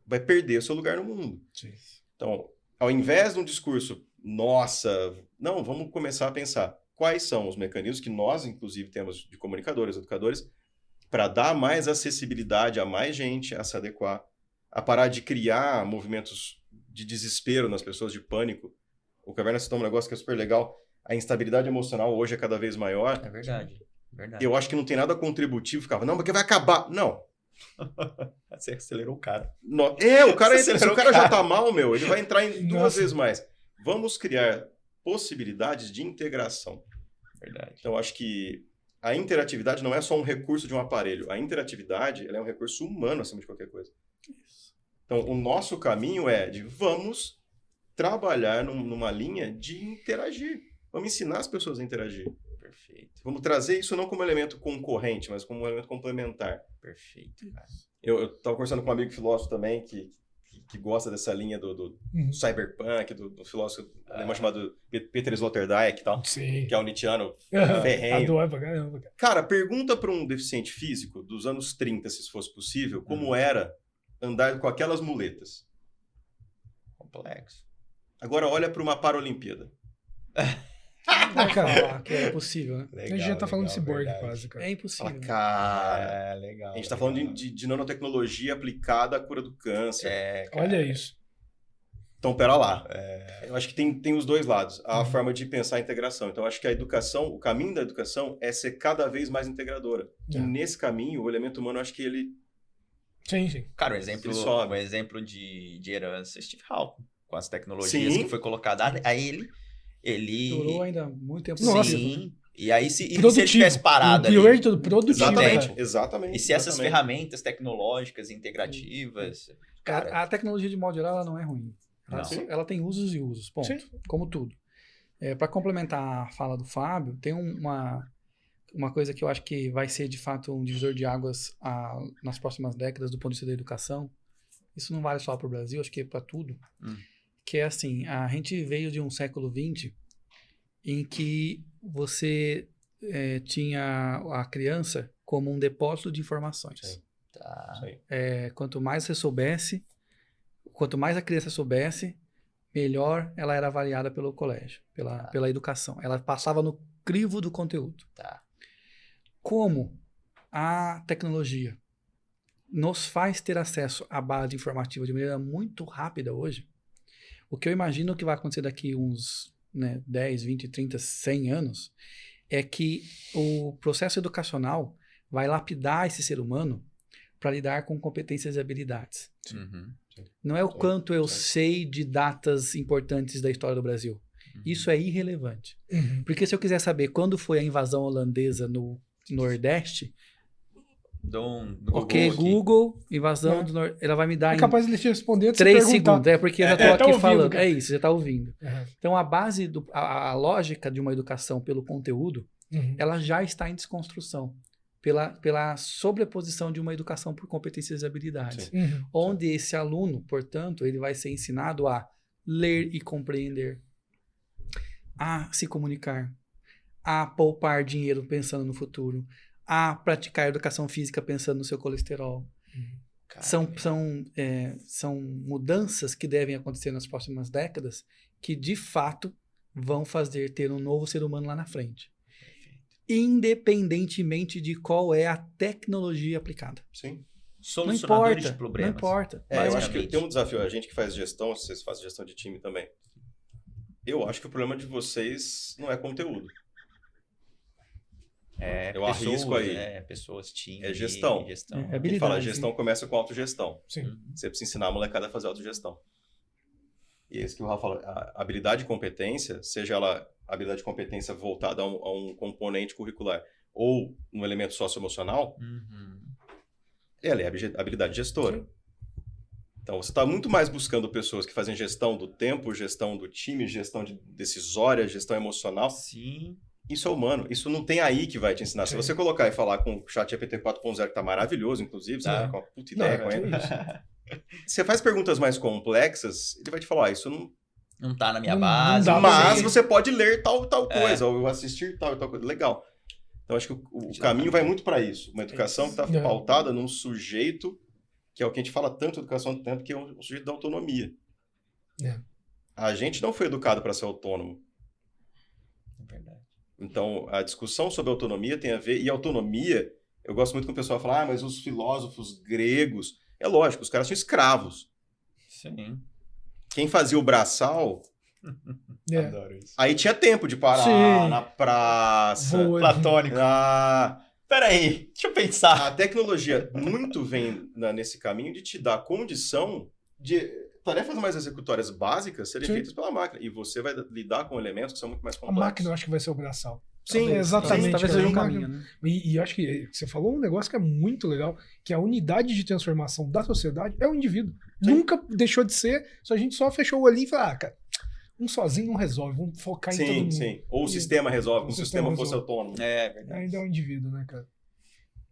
vai perder o seu lugar no mundo. Sim. Então, ao invés de um discurso, não, vamos começar a pensar quais são os mecanismos que nós, inclusive, temos de comunicadores, educadores, para dar mais acessibilidade a mais gente a se adequar, a parar de criar movimentos de desespero nas pessoas, de pânico. O Caverna citou um negócio que é super legal. A instabilidade emocional hoje é cada vez maior. É verdade. Verdade. Eu acho que não tem nada contributivo. Ficava, não, porque vai acabar. Não. Você acelerou o cara. O cara, se o cara já tá mal, ele vai entrar em 2 vezes mais. Vamos criar possibilidades de integração. Verdade. Então, acho que a interatividade não é só um recurso de um aparelho. A interatividade ela é um recurso humano acima de qualquer coisa. Isso. Então, o nosso caminho é de vamos trabalhar numa linha de interagir. Vamos ensinar as pessoas a interagir. Perfeito. Vamos trazer isso não como elemento concorrente, mas como um elemento complementar. Perfeito, cara. Eu estava conversando com um amigo filósofo também que gosta dessa linha do cyberpunk, do filósofo alemão chamado Peter Sloterdijk e tal, que é um nietzscheano ferrenho. Adoro pra caramba, cara. Cara, pergunta para um deficiente físico dos anos 30, se isso fosse possível, como era andar com aquelas muletas. Complexo. Agora olha para uma Paralimpíada. Não falar que é possível, né? Legal, a gente já tá falando de ciborgue quase, cara. É impossível. Fala, cara, É, legal. a gente tá falando de nanotecnologia aplicada à cura do câncer. Cara. Olha isso. Então, pera lá. Eu acho que tem os dois lados. A forma de pensar a integração. Então, acho que a educação, o caminho da educação é ser cada vez mais integradora. E nesse caminho, o elemento humano, eu acho que ele... Sim. Cara, um exemplo de herança, Steve Hawking, com as tecnologias que foi colocada a ele durou ainda muito tempo. Sim. E aí, se ele tivesse parado ali... Produtivo. Exatamente. E se essas ferramentas tecnológicas integrativas... Cara, a tecnologia, de modo geral, ela não é ruim. Ela tem usos e usos, ponto. Sim. Como tudo. Para complementar a fala do Fábio, tem uma coisa que eu acho que vai ser, de fato, um divisor de águas nas próximas décadas do ponto de vista da educação. Isso não vale só para o Brasil, acho que é para tudo. Que é assim, a gente veio de um século XX em que você tinha a criança como um depósito de informações. Sim. Tá. Quanto mais você soubesse, quanto mais a criança soubesse, melhor ela era avaliada pelo colégio, pela educação. Ela passava no crivo do conteúdo. Tá. Como a tecnologia nos faz ter acesso à base informativa de maneira muito rápida hoje, o que eu imagino que vai acontecer daqui uns 10, 20, 30, 100 anos é que o processo educacional vai lapidar esse ser humano para lidar com competências e habilidades. Uhum. Não é o quanto eu sei de datas importantes da história do Brasil. Isso é irrelevante. Porque se eu quiser saber quando foi a invasão holandesa no Nordeste, Google, invasão do Nordeste, ela vai me dar é capaz de ele te responder 3 segundos. Porque eu já estou aqui ouvindo, falando. cara. É isso, já está ouvindo. Então, a base, a lógica de uma educação pelo conteúdo, ela já está em desconstrução. Pela sobreposição de uma educação por competências e habilidades. Onde esse aluno, portanto, ele vai ser ensinado a ler e compreender, a se comunicar, a poupar dinheiro pensando no futuro, a praticar educação física pensando no seu colesterol. São mudanças que devem acontecer nas próximas décadas que, de fato, vão fazer ter um novo ser humano lá na frente. Independentemente de qual é a tecnologia aplicada. Sim. Solucionadores de problemas. Não importa. Eu acho que tem um desafio. A gente que faz gestão, vocês fazem gestão de time também. Eu acho que o problema de vocês não é conteúdo. Eu arrisco aí. Pessoas, time. É gestão. Habilidade. Fala, gestão começa com autogestão. Sim. Você precisa ensinar a molecada a fazer autogestão. E é isso que o Rafa fala. A habilidade e competência, seja ela habilidade e competência voltada a um componente curricular ou um elemento socioemocional, ela é habilidade gestora. Sim. Então, você está muito mais buscando pessoas que fazem gestão do tempo, gestão do time, gestão decisória, gestão emocional. Sim. Isso é humano. Isso não tem aí que vai te ensinar. Sim. Se você colocar e falar com o ChatGPT 4.0, que está maravilhoso, inclusive, você vai com uma puta ideia com ele. Você faz perguntas mais complexas, ele vai te falar, isso não tá na minha base. Mas você pode ler tal coisa, ou assistir tal coisa. Legal. Então, acho que o caminho vai muito para isso. Uma educação que está pautada num sujeito, que é o que a gente fala tanto, educação do tempo, que é o sujeito da autonomia. A gente não foi educado para ser autônomo. É verdade. Então, a discussão sobre autonomia tem a ver... E autonomia, Eu gosto muito quando o pessoal fala, mas os filósofos gregos... É lógico, os caras tinham escravos. Sim. Quem fazia o braçal... Adoro isso. Aí tinha tempo de parar na praça. Platônico. Peraí, deixa eu pensar. A tecnologia muito vem nesse caminho de te dar condição de tarefas mais executórias básicas serem feitas pela máquina. E você vai lidar com elementos que são muito mais complexos. A máquina eu acho que vai ser o braçal. Sim, exatamente. Talvez seja um caminho, né? E acho que você falou um negócio que é muito legal, que a unidade de transformação da sociedade é o indivíduo. Sim. Nunca deixou de ser, só a gente só fechou o olho e falou, cara, um sozinho não resolve, vamos focar em todo mundo. Sim. Ou o sistema resolve, como se o sistema fosse autônomo. É verdade. Ainda é um indivíduo, né, cara?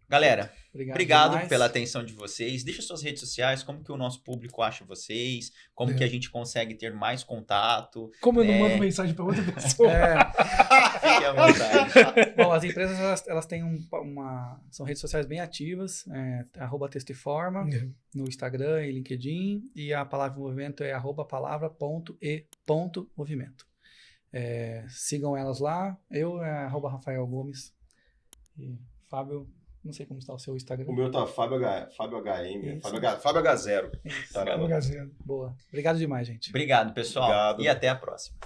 Galera, obrigado pela demais. atenção de vocês. Deixa suas redes sociais, como que o nosso público acha vocês, como que a gente consegue ter mais contato. Como eu não mando mensagem para outra pessoa. Fique à vontade. Bom, as empresas elas têm são redes sociais bem ativas, @Testiforma no Instagram e LinkedIn, e a palavra movimento é @palavra.e.movimento. Sigam elas lá. Eu @Rafael Gomes. E Fábio, não sei como está o seu Instagram. O meu tá Fábio HM, Fábio H0. Fábio H0. Boa. Obrigado demais, gente. Obrigado, pessoal. Obrigado. E até a próxima.